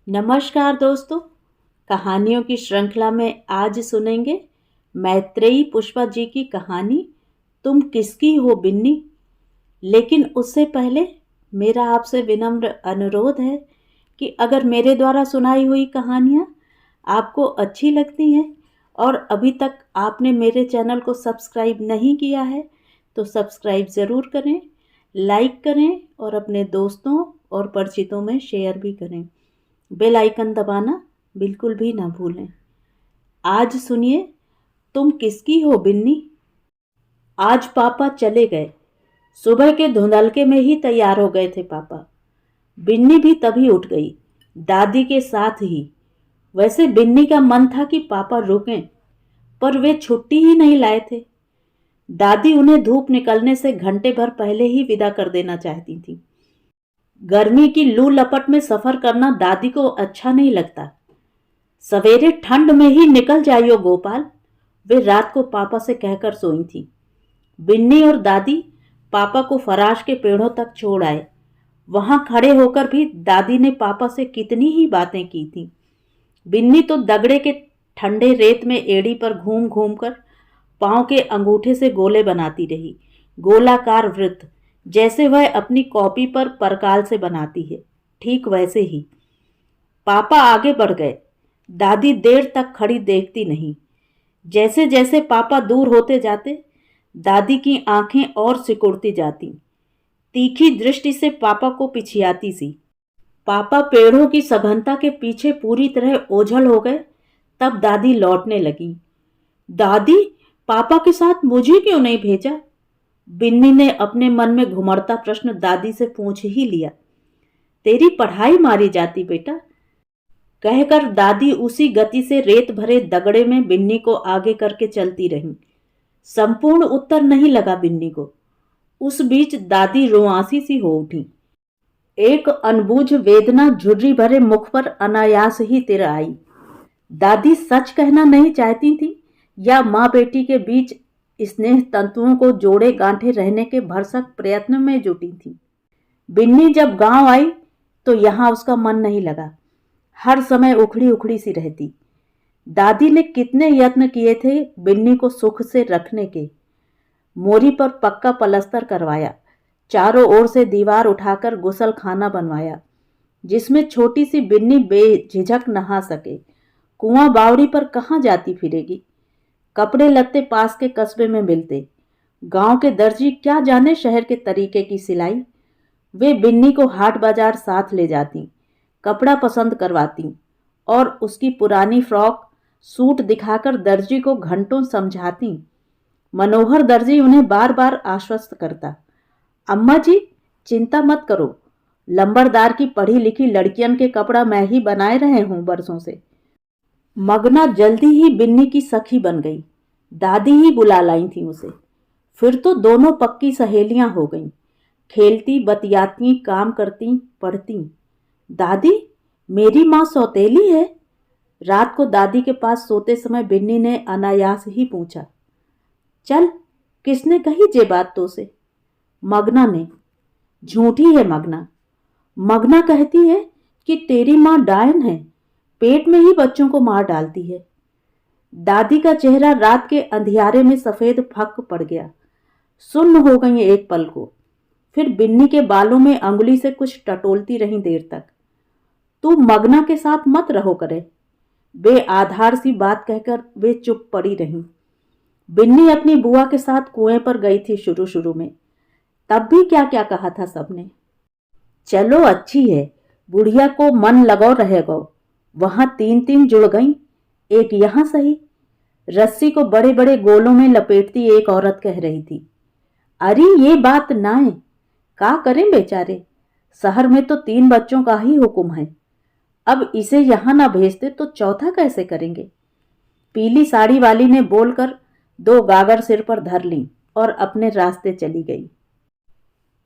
नमस्कार दोस्तों। कहानियों की श्रृंखला में आज सुनेंगे मैत्रेयी पुष्पा जी की कहानी तुम किसकी हो बिन्नी। लेकिन उससे पहले मेरा आपसे विनम्र अनुरोध है कि अगर मेरे द्वारा सुनाई हुई कहानियाँ आपको अच्छी लगती हैं और अभी तक आपने मेरे चैनल को सब्सक्राइब नहीं किया है तो सब्सक्राइब ज़रूर करें, लाइक करें और अपने दोस्तों और परिचितों में शेयर भी करें। बेल आइकन दबाना बिल्कुल भी ना भूलें। आज सुनिए तुम किसकी हो बिन्नी। आज पापा चले गए। सुबह के धुंधलके में ही तैयार हो गए थे पापा। बिन्नी भी तभी उठ गई, दादी के साथ ही। वैसे बिन्नी का मन था कि पापा रुकें, पर वे छुट्टी ही नहीं लाए थे। दादी उन्हें धूप निकलने से घंटे भर पहले ही विदा कर देना चाहती थी। गर्मी की लू लपट में सफर करना दादी को अच्छा नहीं लगता। सवेरे ठंड में ही निकल जाइयो गोपाल, वे रात को पापा से कहकर सोई थी। बिन्नी और दादी पापा को फराश के पेड़ों तक छोड़ आए। वहां खड़े होकर भी दादी ने पापा से कितनी ही बातें की थी। बिन्नी तो दगड़े के ठंडे रेत में एड़ी पर घूम घूम कर पांव के अंगूठे से गोले बनाती रही, गोलाकार वृत्त, जैसे वह अपनी कॉपी पर परकाल से बनाती है, ठीक वैसे ही। पापा आगे बढ़ गए। दादी देर तक खड़ी देखती नहीं। जैसे जैसे पापा दूर होते जाते, दादी की आंखें और सिकुड़ती जाती, तीखी दृष्टि से पापा को पिछियाती सी। पापा पेड़ों की सघनता के पीछे पूरी तरह ओझल हो गए, तब दादी लौटने लगी। दादी, पापा के साथ मुझे क्यों नहीं भेजा? बिन्नी ने अपने मन में घुमड़ता प्रश्न दादी से पूछ ही लिया। तेरी पढ़ाई मारी जाती बेटा, कहकर दादी उसी गति से रेत भरे दगड़े में बिन्नी को आगे करके चलती रही। संपूर्ण उत्तर नहीं लगा बिन्नी को। उस बीच दादी रुआंसी सी हो उठी। एक अनबूझ वेदना झुर्री भरे मुख पर अनायास ही तिर आई। दादी सच कहना नहीं चाहती थी या माँ बेटी के बीच स्नेह तंतुओं को जोड़े गांठे रहने के भरसक प्रयत्न में जुटी थी। बिन्नी जब गांव आई तो यहाँ उसका मन नहीं लगा। हर समय उखड़ी उखड़ी सी रहती। दादी ने कितने यत्न किए थे बिन्नी को सुख से रखने के। मोरी पर पक्का पलस्तर करवाया, चारों ओर से दीवार उठाकर गुसल खाना बनवाया, जिसमें छोटी सी बिन्नी बेझिझक नहा सके। कुआं बावड़ी पर कहाँ जाती फिरेगी। कपड़े लत्ते पास के कस्बे में मिलते। गांव के दर्जी क्या जाने शहर के तरीके की सिलाई। वे बिन्नी को हाट बाजार साथ ले जाती, कपड़ा पसंद करवाती और उसकी पुरानी फ्रॉक सूट दिखाकर दर्जी को घंटों समझाती। मनोहर दर्जी उन्हें बार बार आश्वस्त करता, अम्मा जी चिंता मत करो, लंबरदार की पढ़ी लिखी लड़कियन के कपड़ा मैं ही बनाए रहे हूं बरसों से। मगना जल्दी ही बिन्नी की सखी बन गई। दादी ही बुला लाई थी उसे। फिर तो दोनों पक्की सहेलियां हो गईं। खेलती, बतियाती, काम करती, पढ़ती। दादी, मेरी माँ सौतेली है? रात को दादी के पास सोते समय बिन्नी ने अनायास ही पूछा। चल, किसने कही जे बात तो से? मगना ने। झूठी है मगना। मगना कहती है कि तेरी माँ डायन है, पेट में ही बच्चों को मार डालती है। दादी का चेहरा रात के अंधियारे में सफेद फक पड़ गया। सुन्न हो गई एक पल को। फिर बिन्नी के बालों में अंगुली से कुछ टटोलती रही देर तक। तू मगना के साथ मत रहो करे, बेआधार सी बात कहकर वे चुप पड़ी रहीं। बिन्नी अपनी बुआ के साथ कुएं पर गई थी शुरू शुरू में। तब भी क्या क्या कहा था सबने। चलो अच्छी है, बुढ़िया को मन लगाओ रहेगा। वहां तीन तीन जुड़ गईं, एक यहां सही। रस्सी को बड़े बड़े गोलों में लपेटती एक औरत कह रही थी। अरे ये बात ना है, का करें बेचारे, शहर में तो 3 बच्चों का ही हुक्म है। अब इसे यहां ना भेजते तो चौथा कैसे करेंगे। पीली साड़ी वाली ने बोलकर 2 गागर सिर पर धर ली और अपने रास्ते चली गई।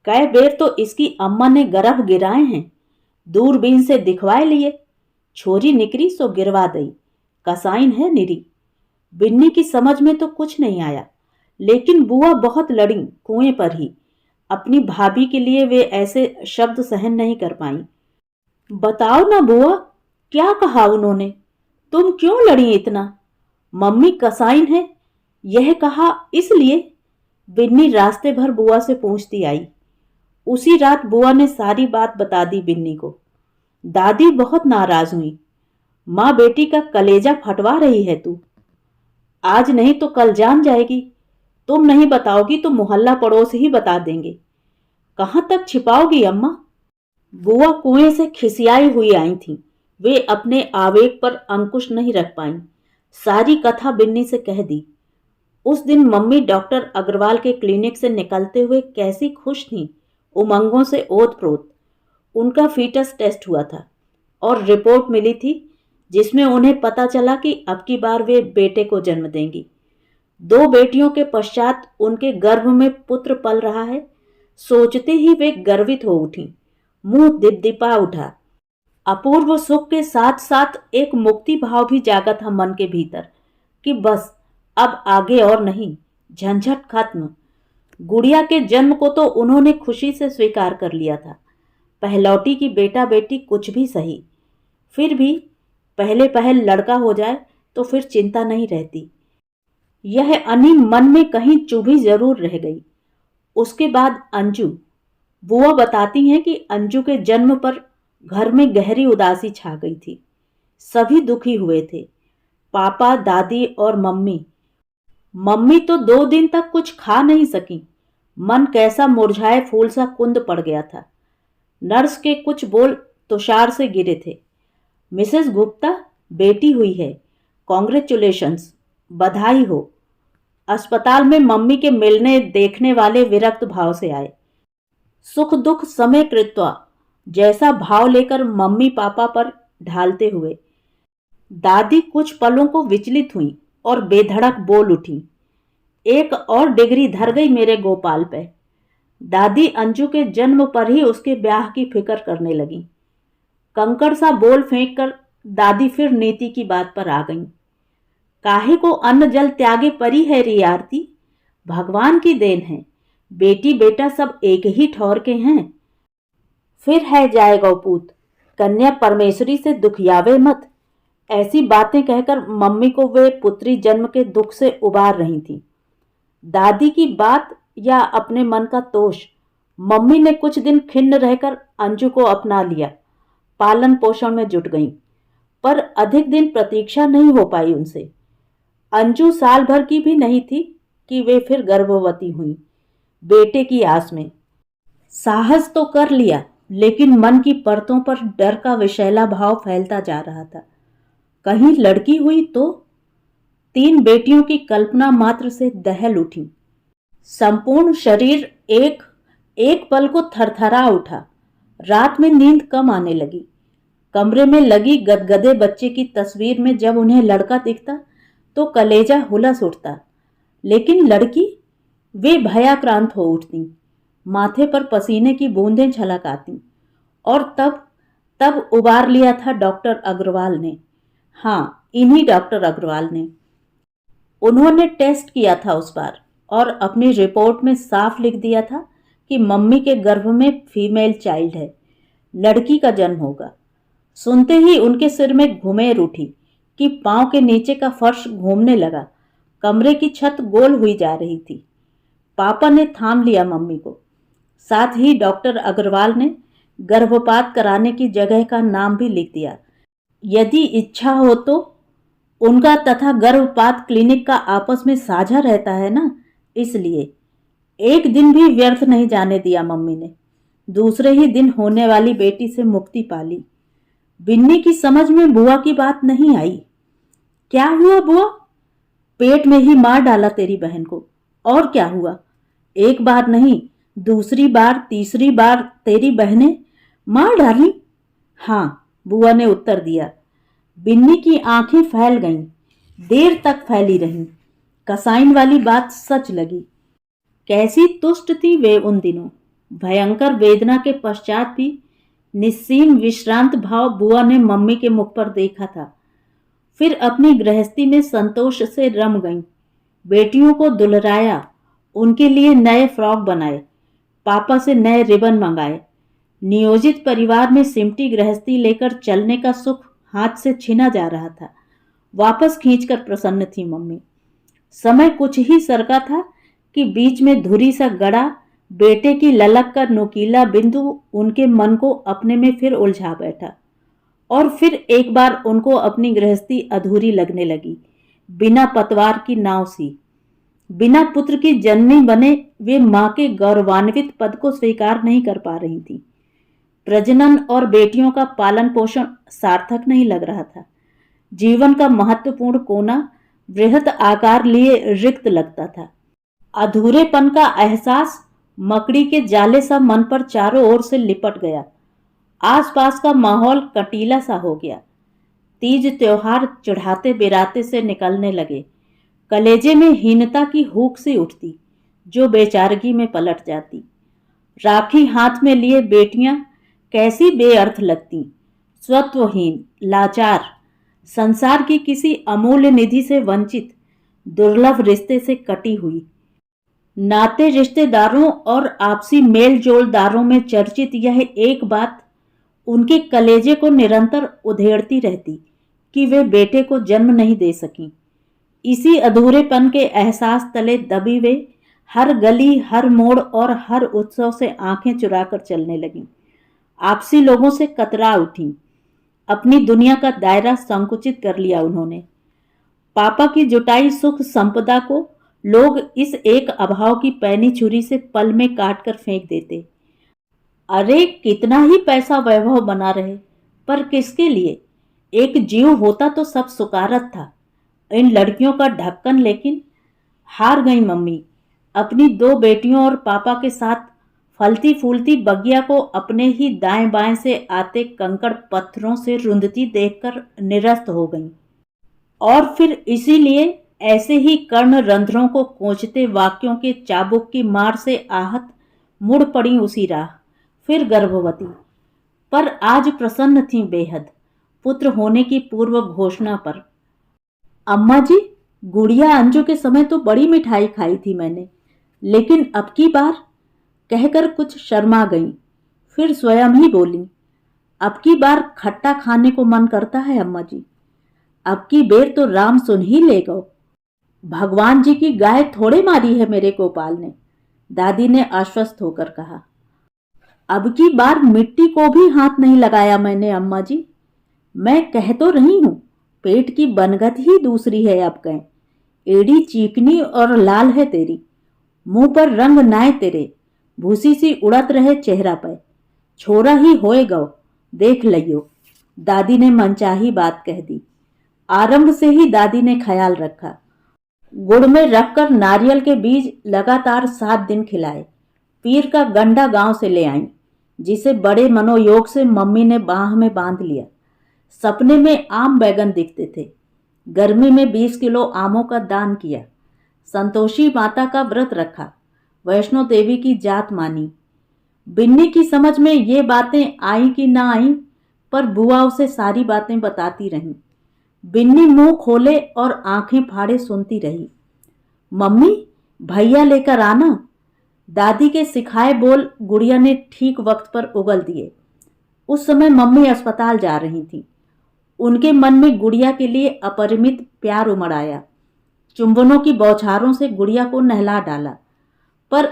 कई बेर तो इसकी अम्मा ने गर्भ गिराए हैं, दूरबीन से दिखवाए लिए। छोरी निकरी सो गिरवा दई, कसाइन है निरी। बिन्नी की समझ में तो कुछ नहीं आया, लेकिन बुआ बहुत लड़ी कुएं पर ही। अपनी भाभी के लिए वे ऐसे शब्द सहन नहीं कर पाई। बताओ ना बुआ, क्या कहा उन्होंने? तुम क्यों लड़ी इतना? मम्मी कसाइन है, यह कहा इसलिए? बिन्नी रास्ते भर बुआ से पूछती आई। उसी रात बुआ ने सारी बात बता दी बिन्नी को। दादी बहुत नाराज हुई। माँ बेटी का कलेजा फटवा रही है तू। आज नहीं तो कल जान जाएगी। तुम नहीं बताओगी तो मोहल्ला पड़ोस ही बता देंगे। कहाँ तक छिपाओगी अम्मा? बुआ कुएं से खिसियाई हुई आई थी। वे अपने आवेग पर अंकुश नहीं रख पाईं। सारी कथा बिन्नी से कह दी। उस दिन मम्मी डॉक्टर अग्रवाल के क्लिनिक से निकलते हुए कैसी खुश थीं, उमंगों से ओत-प्रोत। उनका फीटस टेस्ट हुआ था और रिपोर्ट मिली थी जिसमें उन्हें पता चला कि अब की बार वे बेटे को जन्म देंगी। 2 बेटियों के पश्चात उनके गर्भ में पुत्र पल रहा है। सोचते ही वे गर्वित हो उठी। मुंह दिपदिपा उठा। अपूर्व सुख के साथ साथ एक मुक्ति भाव भी जागा था मन के भीतर कि बस अब आगे और नहीं, झंझट खत्म। गुड़िया के जन्म को तो उन्होंने खुशी से स्वीकार कर लिया था। पहलौटी की बेटा बेटी कुछ भी सही, फिर भी पहले पहल लड़का हो जाए तो फिर चिंता नहीं रहती। यह अनी मन में कहीं चुभी जरूर रह गई। उसके बाद अंजू। बुआ बताती हैं कि अंजू के जन्म पर घर में गहरी उदासी छा गई थी। सभी दुखी हुए थे, पापा, दादी और मम्मी। मम्मी तो 2 दिन तक कुछ खा नहीं सकी। मन कैसा मुरझाए फूल सा कुंद पड़ गया था। नर्स के कुछ बोल तुषार से गिरे थे। मिसेस गुप्ता, बेटी हुई है, कॉन्ग्रेचुलेशंस, बधाई हो। अस्पताल में मम्मी के मिलने देखने वाले विरक्त भाव से आए। सुख दुख समय कृत्वा जैसा भाव लेकर मम्मी पापा पर ढालते हुए। दादी कुछ पलों को विचलित हुई और बेधड़क बोल उठी। एक और डिग्री धर गई मेरे गोपाल पे। दादी अंजू के जन्म पर ही उसके ब्याह की फिक्र करने लगी। कंकड़ सा बोल फेंक कर दादी फिर नीति की बात पर आ गईं। काहे को अन्न जल त्यागे परी है री आरती, भगवान की देन है। बेटी बेटा सब एक ही ठौर के हैं। फिर है जाए गौपूत, कन्या परमेश्वरी से दुखियावे मत। ऐसी बातें कहकर मम्मी को वे पुत्री जन्म के दुख से उबार रही थी। दादी की बात या अपने मन का तोष, मम्मी ने कुछ दिन खिन्न रहकर अंजू को अपना लिया। पालन पोषण में जुट गईं, पर अधिक दिन प्रतीक्षा नहीं हो पाई उनसे। अंजू साल भर की भी नहीं थी कि वे फिर गर्भवती हुई, बेटे की आस में। साहस तो कर लिया, लेकिन मन की परतों पर डर का विषैला भाव फैलता जा रहा था। कहीं लड़की हुई तो? 3 बेटियों की कल्पना मात्र से दहल उठी। संपूर्ण शरीर एक एक पल को थरथरा उठा। रात में नींद कम आने लगी। कमरे में लगी गदगदे बच्चे की तस्वीर में जब उन्हें लड़का दिखता तो कलेजा हुलस उठता, लेकिन लड़की, वे भयाक्रांत हो उठती। माथे पर पसीने की बूंदें छलक आती। और तब उबार लिया था डॉक्टर अग्रवाल ने। हाँ, इन्हीं डॉक्टर अग्रवाल ने। उन्होंने टेस्ट किया था उस बार और अपनी रिपोर्ट में साफ लिख दिया था कि मम्मी के गर्भ में फीमेल चाइल्ड है, लड़की का जन्म होगा। सुनते ही उनके सिर में घुमेर उठी कि पांव के नीचे का फर्श घूमने लगा। कमरे की छत गोल हुई जा रही थी। पापा ने थाम लिया मम्मी को। साथ ही डॉक्टर अग्रवाल ने गर्भपात कराने की जगह का नाम भी लिख दिया। यदि इच्छा हो तो उनका तथा गर्भपात क्लिनिक का आपस में साझा रहता है ना, इसलिए एक दिन भी व्यर्थ नहीं जाने दिया मम्मी ने। दूसरे ही दिन होने वाली बेटी से मुक्ति पाली। बिन्नी की समझ में बुआ की बात नहीं आई। क्या हुआ बुआ? पेट में ही मार डाला तेरी बहन को। और क्या हुआ? एक बार नहीं, दूसरी बार, तीसरी बार तेरी बहनें मार डाली? हाँ, बुआ ने उत्तर दिया। बिन्नी की आंखें फैल गईं, देर तक फैली रहीं। कसाइन वाली बात सच लगी। कैसी तुष्ट थी वे उन दिनों। भयंकर वेदना के पश्चात भी निस्सीम विश्रांत भाव बुआ ने मम्मी के मुख पर देखा था। फिर अपनी गृहस्थी में संतोष से रम गईं। बेटियों को दुलराया, उनके लिए नए फ्रॉक बनाए, पापा से नए रिबन मंगाए। नियोजित परिवार में सिमटी गृहस्थी लेकर चलने का सुख हाथ से छीना जा रहा था वापस खींचकर प्रसन्न थी मम्मी। समय कुछ ही सरका था कि बीच में धुरी सा गड़ा बेटे की ललक का नुकीला बिंदु उनके मन को अपने में फिर उलझा बैठा। और फिर एक बार उनको अपनी गृहस्थी अधूरी लगने लगी, बिना पतवार की नाव सी। बिना पुत्र की जननी बने वे मां के गौरवान्वित पद को स्वीकार नहीं कर पा रही थी। प्रजनन और बेटियों का पालन पोषण सार्थक नहीं लग रहा था। जीवन का महत्वपूर्ण कोना बृहत आकार लिए रिक्त लगता था। अधूरेपन का एहसास मकड़ी के जाले सा मन पर चारों ओर से लिपट गया। आसपास का माहौल कटीला सा हो गया। तीज त्योहार चढ़ाते बिराते से निकलने लगे। कलेजे में हीनता की हूक सी उठती जो बेचारगी में पलट जाती। राखी हाथ में लिए बेटियां कैसी बेअर्थ लगती, स्वत्वहीन, लाचार, संसार की किसी अमूल्य निधि से वंचित, दुर्लभ रिश्ते से कटी हुई। नाते रिश्तेदारों और आपसी मेल जोलदारों में चर्चित यह एक बात उनके कलेजे को निरंतर उधेड़ती रहती कि वे बेटे को जन्म नहीं दे सकी। इसी अधूरेपन के एहसास तले दबी वे हर गली, हर मोड़ और हर उत्सव से आंखें चुराकर चलने लगीं। आपसी लोगों से कतरा उठी। अपनी दुनिया का दायरा संकुचित कर लिया उन्होंने। पापा की जुटाई सुख संपदा को लोग इस एक अभाव की पैनी छुरी से पल में काट कर फेंक देते। अरे कितना ही पैसा वैभव बना रहे, पर किसके लिए? एक जीव होता तो सब सुकारत था। इन लड़कियों का ढक्कन लेकिन। हार गई मम्मी। अपनी दो बेटियों और पापा के साथ फलती फूलती बगिया को अपने ही दाएं बाएं से आते कंकड़ पत्थरों से रुंधती देखकर निरस्त हो गई। और फिर इसीलिए ऐसे ही कर्ण रंध्रों को कोंचते वाक्यों के चाबुक की मार से आहत मुड़ पड़ी उसी राह। फिर गर्भवती। पर आज प्रसन्न थी बेहद, पुत्र होने की पूर्व घोषणा पर। अम्मा जी, गुड़िया अंजू के समय तो बड़ी मिठाई खाई थी मैंने, लेकिन अब की बार, कहकर कुछ शर्मा गई। फिर स्वयं ही बोली, अब की बार खट्टा खाने को मन करता है अम्मा जी। अब की बेर तो राम सुन ही ले गो। भगवान जी की गाय थोड़े मारी है मेरे गोपाल ने, दादी ने आश्वस्त होकर कहा। अब की बार मिट्टी को भी हाथ नहीं लगाया मैंने अम्मा जी। मैं कह तो रही हूं, पेट की बनगत ही दूसरी है अब कहें। एड़ी चीकनी और लाल है तेरी, मुंह पर रंग नाए तेरे, भूसी सी उड़त रहे चेहरा पर। छोरा ही होए गौ, देख लियो। दादी ने मनचाही बात कह दी। आरंभ से ही दादी ने ख्याल रखा। गुड़ में रखकर नारियल के बीज लगातार 7 दिन खिलाए। पीर का गंडा गांव से ले आई, जिसे बड़े मनोयोग से मम्मी ने बाह में बांध लिया। सपने में आम बैगन दिखते थे। गर्मी में 20 किलो आमों का दान किया। संतोषी माता का व्रत रखा। वैष्णो देवी की जात मानी। बिन्नी की समझ में ये बातें आई कि ना आई, पर बुआ उसे सारी बातें बताती रहीं। बिन्नी मुंह खोले और आंखें फाड़े सुनती रही। मम्मी, भैया लेकर आना। दादी के सिखाए बोल गुड़िया ने ठीक वक्त पर उगल दिए। उस समय मम्मी अस्पताल जा रही थी। उनके मन में गुड़िया के लिए अपरिमित प्यार उमड़ आया। चुंबनों की बौछारों से गुड़िया को नहला डाला। पर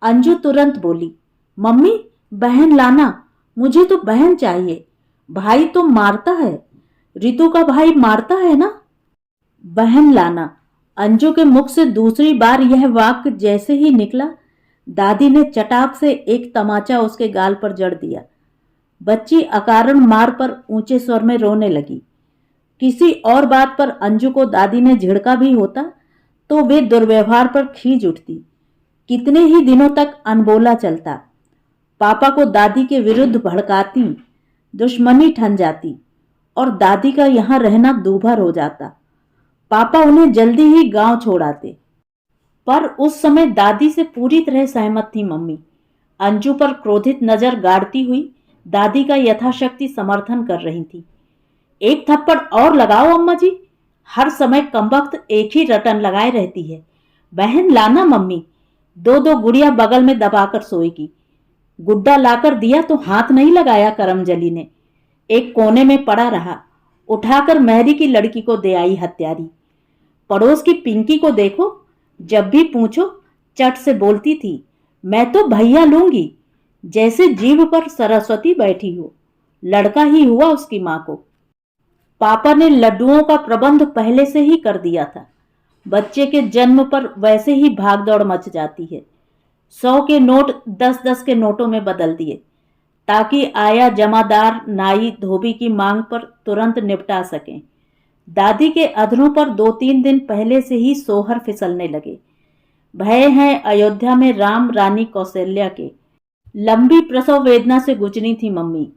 अंजू तुरंत बोली, मम्मी बहन लाना, मुझे तो बहन चाहिए। भाई तो मारता है, रितु का भाई मारता है ना। बहन लाना। अंजू के मुख से दूसरी बार यह वाक्य जैसे ही निकला, दादी ने चटाक से एक तमाचा उसके गाल पर जड़ दिया। बच्ची अकारण मार पर ऊंचे स्वर में रोने लगी। किसी और बात पर अंजू को दादी ने झिड़का भी होता तो वे दुर्व्यवहार पर खींच उठती। कितने ही दिनों तक अनबोला चलता। पापा को दादी के विरुद्ध भड़काती, दुश्मनी ठन जाती और दादी का यहाँ रहना दूभर हो जाता। पापा उन्हें जल्दी ही गांव छोड़ आते। पर उस समय दादी से पूरी तरह सहमत थी मम्मी। अंजू पर क्रोधित नजर गाड़ती हुई दादी का यथाशक्ति समर्थन कर रही थी। एक थप्पड़ और लगाओ अम्मा जी, हर समय कमबख्त एक ही रटन लगाए रहती है। बहन लाना मम्मी, 2-2 गुड़िया बगल में दबाकर सोएगी। गुड्डा लाकर दिया तो हाथ नहीं लगाया करमजली ने। एक कोने में पड़ा रहा। उठाकर मेहरी की लड़की को दे आई हत्यारी। पड़ोस की पिंकी को देखो, जब भी पूछो चट से बोलती थी, मैं तो भैया लूंगी, जैसे जीभ पर सरस्वती बैठी हो। लड़का ही हुआ उसकी मां को। पापा ने लड्डुओं का प्रबंध पहले से ही कर दिया था। बच्चे के जन्म पर वैसे ही भागदौड़ मच जाती है। 100 के नोट 10-10 के नोटों में बदल दिए, ताकि आया जमादार नाई धोबी की मांग पर तुरंत निपटा सकें। दादी के अधरों पर 2-3 दिन पहले से ही सोहर फिसलने लगे। भय हैं अयोध्या में राम रानी कौशल्या के। लंबी प्रसव वेदना से गुजरी थी मम्मी।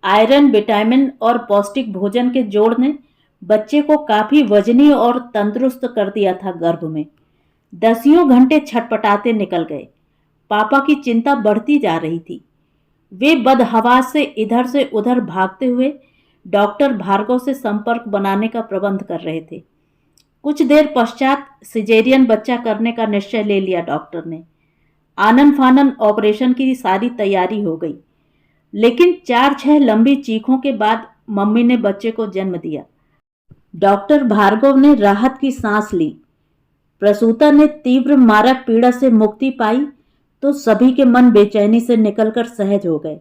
आयरन, विटामिन और पौष्टिक भोजन के जोड़ ने बच्चे को काफी वजनी और तंदुरुस्त कर दिया था। गर्भ में 10 घंटे छटपटाते निकल गए। पापा की चिंता बढ़ती जा रही थी। वे बदहवास से इधर से उधर भागते हुए डॉक्टर भार्गव से संपर्क बनाने का प्रबंध कर रहे थे। कुछ देर पश्चात सिजेरियन बच्चा करने का निश्चय ले लिया डॉक्टर ने। आनन फानन ऑपरेशन की सारी तैयारी हो गई, लेकिन 4-6 लंबी चीखों के बाद मम्मी ने बच्चे को जन्म दिया। डॉक्टर भार्गव ने राहत की सांस ली। प्रसूता ने तीव्र मारक पीड़ा से मुक्ति पाई तो सभी के मन बेचैनी से निकलकर सहज हो गए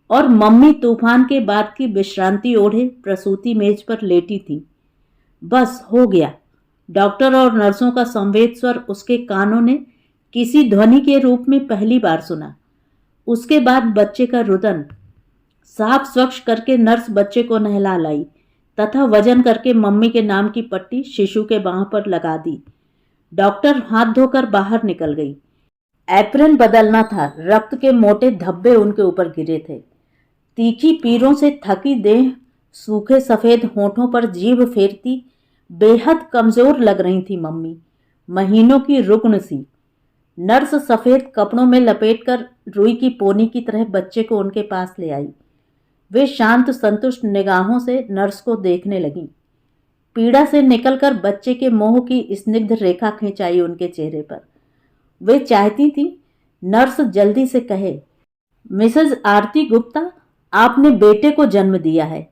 और मम्मी तूफान के बाद की विश्रांति ओढ़े प्रसूति मेज पर लेटी थी। बस हो गया। डॉक्टर और नर्सों का संवेद स्वर उसके कानों ने किसी ध्वनि के रूप में पहली बार सुना। उसके बाद बच्चे का रुदन। साफ स्वच्छ करके नर्स बच्चे को नहला लाई तथा वजन करके मम्मी के नाम की पट्टी शिशु के बांह पर लगा दी। डॉक्टर हाथ धोकर बाहर निकल गई। एप्रन बदलना था। रक्त के मोटे धब्बे उनके ऊपर गिरे थे। तीखी पीरों से थकी देह, सूखे सफेद होठों पर जीभ फेरती बेहद कमजोर लग रही थी मम्मी, महीनों की रुग्ण सी। नर्स सफेद कपड़ों में लपेटकर रुई की पोनी की तरह बच्चे को उनके पास ले आई। वे शांत संतुष्ट निगाहों से नर्स को देखने लगी। पीड़ा से निकलकर बच्चे के मोह की स्निग्ध रेखा खिंचाई उनके चेहरे पर। वे चाहती थी नर्स जल्दी से कहे, मिसेज आरती गुप्ता, आपने बेटे को जन्म दिया है,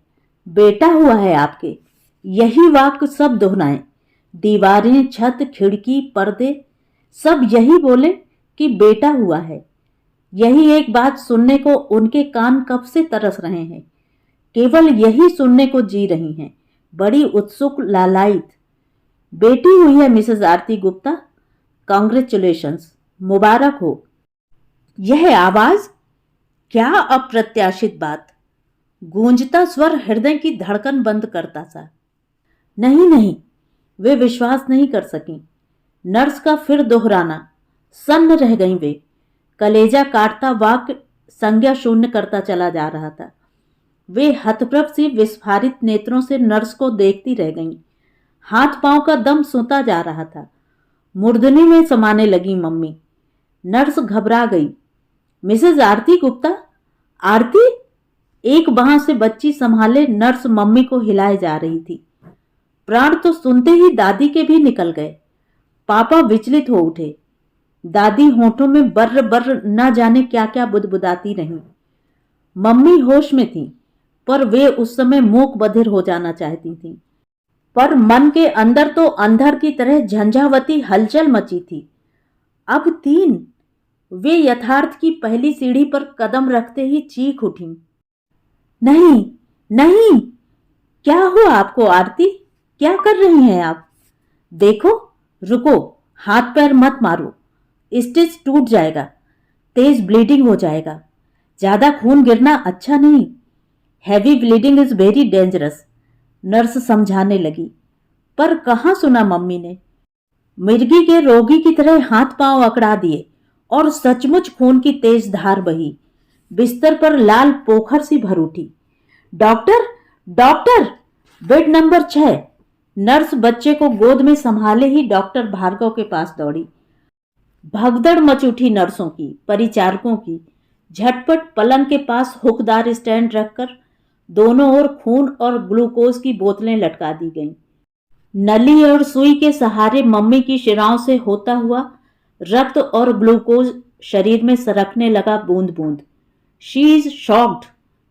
बेटा हुआ है आपके। यही वाक्य सब दोहराएं। दीवारें, छत, खिड़की, पर्दे सब यही बोले कि बेटा हुआ है। यही एक बात सुनने को उनके कान कब से तरस रहे हैं। केवल यही सुनने को जी रही हैं, बड़ी उत्सुक, लालायित। बेटी हुई है मिसेज आरती गुप्ता, कांग्रेचुलेशंस, मुबारक हो। यह आवाज, क्या अप्रत्याशित बात। गूंजता स्वर हृदय की धड़कन बंद करता था। नहीं नहीं, वे विश्वास नहीं कर सकीं। नर्स का फिर दोहराना, सन्न रह गईं वे। कलेजा काटता वाक्य संज्ञा शून्य करता चला जा रहा था। वे हतप्रभ सी विस्फारित नेत्रों से नर्स को देखती रह गईं। हाथ पांव का दम सूता जा रहा था। मूर्धनी में समाने लगी मम्मी। नर्स घबरा गई। मिसेज आरती गुप्ता, आरती। एक बांह से बच्ची संभाले नर्स मम्मी को हिलाए जा रही थी। प्राण तो सुनते ही दादी के भी निकल गए। पापा विचलित हो उठे। दादी होठों में बर्र बर्र न जाने क्या क्या बुदबुदाती रहीं। मम्मी होश में थी, पर वे उस समय मूक बधिर हो जाना चाहती थीं। पर मन के अंदर तो अंधर की तरह झंझावती हलचल मची थी। अब 3। वे यथार्थ की पहली सीढ़ी पर कदम रखते ही चीख उठी, नहीं नहीं, क्या हुआ आपको आरती? क्या कर रही हैं आप? देखो, रुको, हाथ पैर मत मारो, स्टिच टूट जाएगा, तेज ब्लीडिंग हो जाएगा, ज्यादा खून गिरना अच्छा नहीं। Heavy bleeding is very dangerous, nurse समझाने लगी। पर कहाँ सुना मम्मी ने। मिर्गी के रोगी की तरह हाथ पांव अकड़ा दिए और सचमुच खून की तेज धार बही। बिस्तर पर लाल पोखर सी भर उठी। Doctor, doctor! Bed number 6। Nurse बच्चे को गोद में संभाले ही डॉक्टर भार्गव के पास दौड़ी। भगदड़ मच उठी नर्सों की, परिचारकों की। झटपट पलंग के पास हुकदार स्टैंड रखकर दोनों ओर खून और ग्लूकोज की बोतलें लटका दी गईं। नली और सुई के सहारे मम्मी की शिराओं से होता हुआ रक्त और ग्लूकोज शरीर में सरकने लगा बूंद बूंद। She is shocked.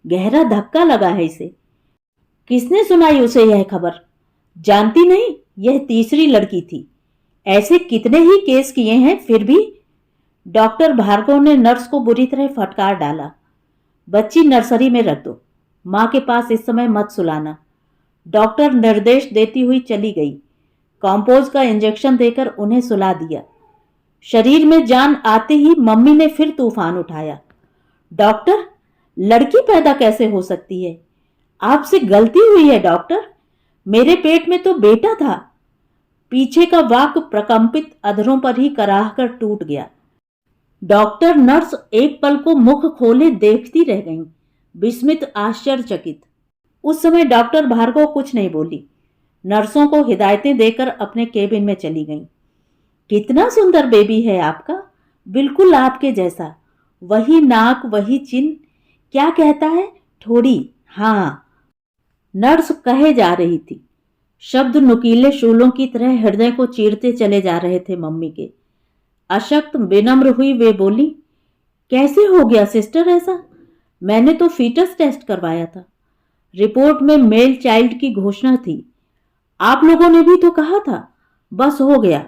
गहरा धक्का लगा है इसे। किसने सुनाई उसे यह खबर? जानती नहीं, यह तीसरी लड़की थी। ऐसे कितने ही केस किए हैं, फिर भी। डॉक्टर भार्गव ने नर्स को बुरी तरह फटकार डाला। बच्ची नर्सरी में रख दो, मां के पास इस समय मत सुलाना। डॉक्टर निर्देश देती हुई चली गई। कॉम्पोज का इंजेक्शन देकर उन्हें सुला दिया। शरीर में जान आते ही मम्मी ने फिर तूफान उठाया। डॉक्टर, लड़की पैदा कैसे हो सकती है? आपसे गलती हुई है डॉक्टर, मेरे पेट में तो बेटा था। पीछे का वाक्य प्रकंपित अधरों पर ही कराह कर टूट गया। डॉक्टर नर्स एक पल को मुख खोले देखती रह गईं, विस्मित आश्चर्यचकित। उस समय डॉक्टर भार्गव कुछ नहीं बोली, नर्सों को हिदायतें देकर अपने केबिन में चली गईं। कितना सुंदर बेबी है आपका, बिल्कुल आपके जैसा। वही नाक, वही चिन। क्या कहता है? थोड़ी। हाँ, नर्स कहे जा रही थी। शब्द नुकीले शूलों की तरह हृदय को चीरते चले जा रहे थे मम्मी के। अशक्त विनम्र हुई वे बोली, कैसे हो गया सिस्टर ऐसा? मैंने तो फीटस टेस्ट करवाया था, रिपोर्ट में मेल चाइल्ड की घोषणा थी। आप लोगों ने भी तो कहा था। बस हो गया,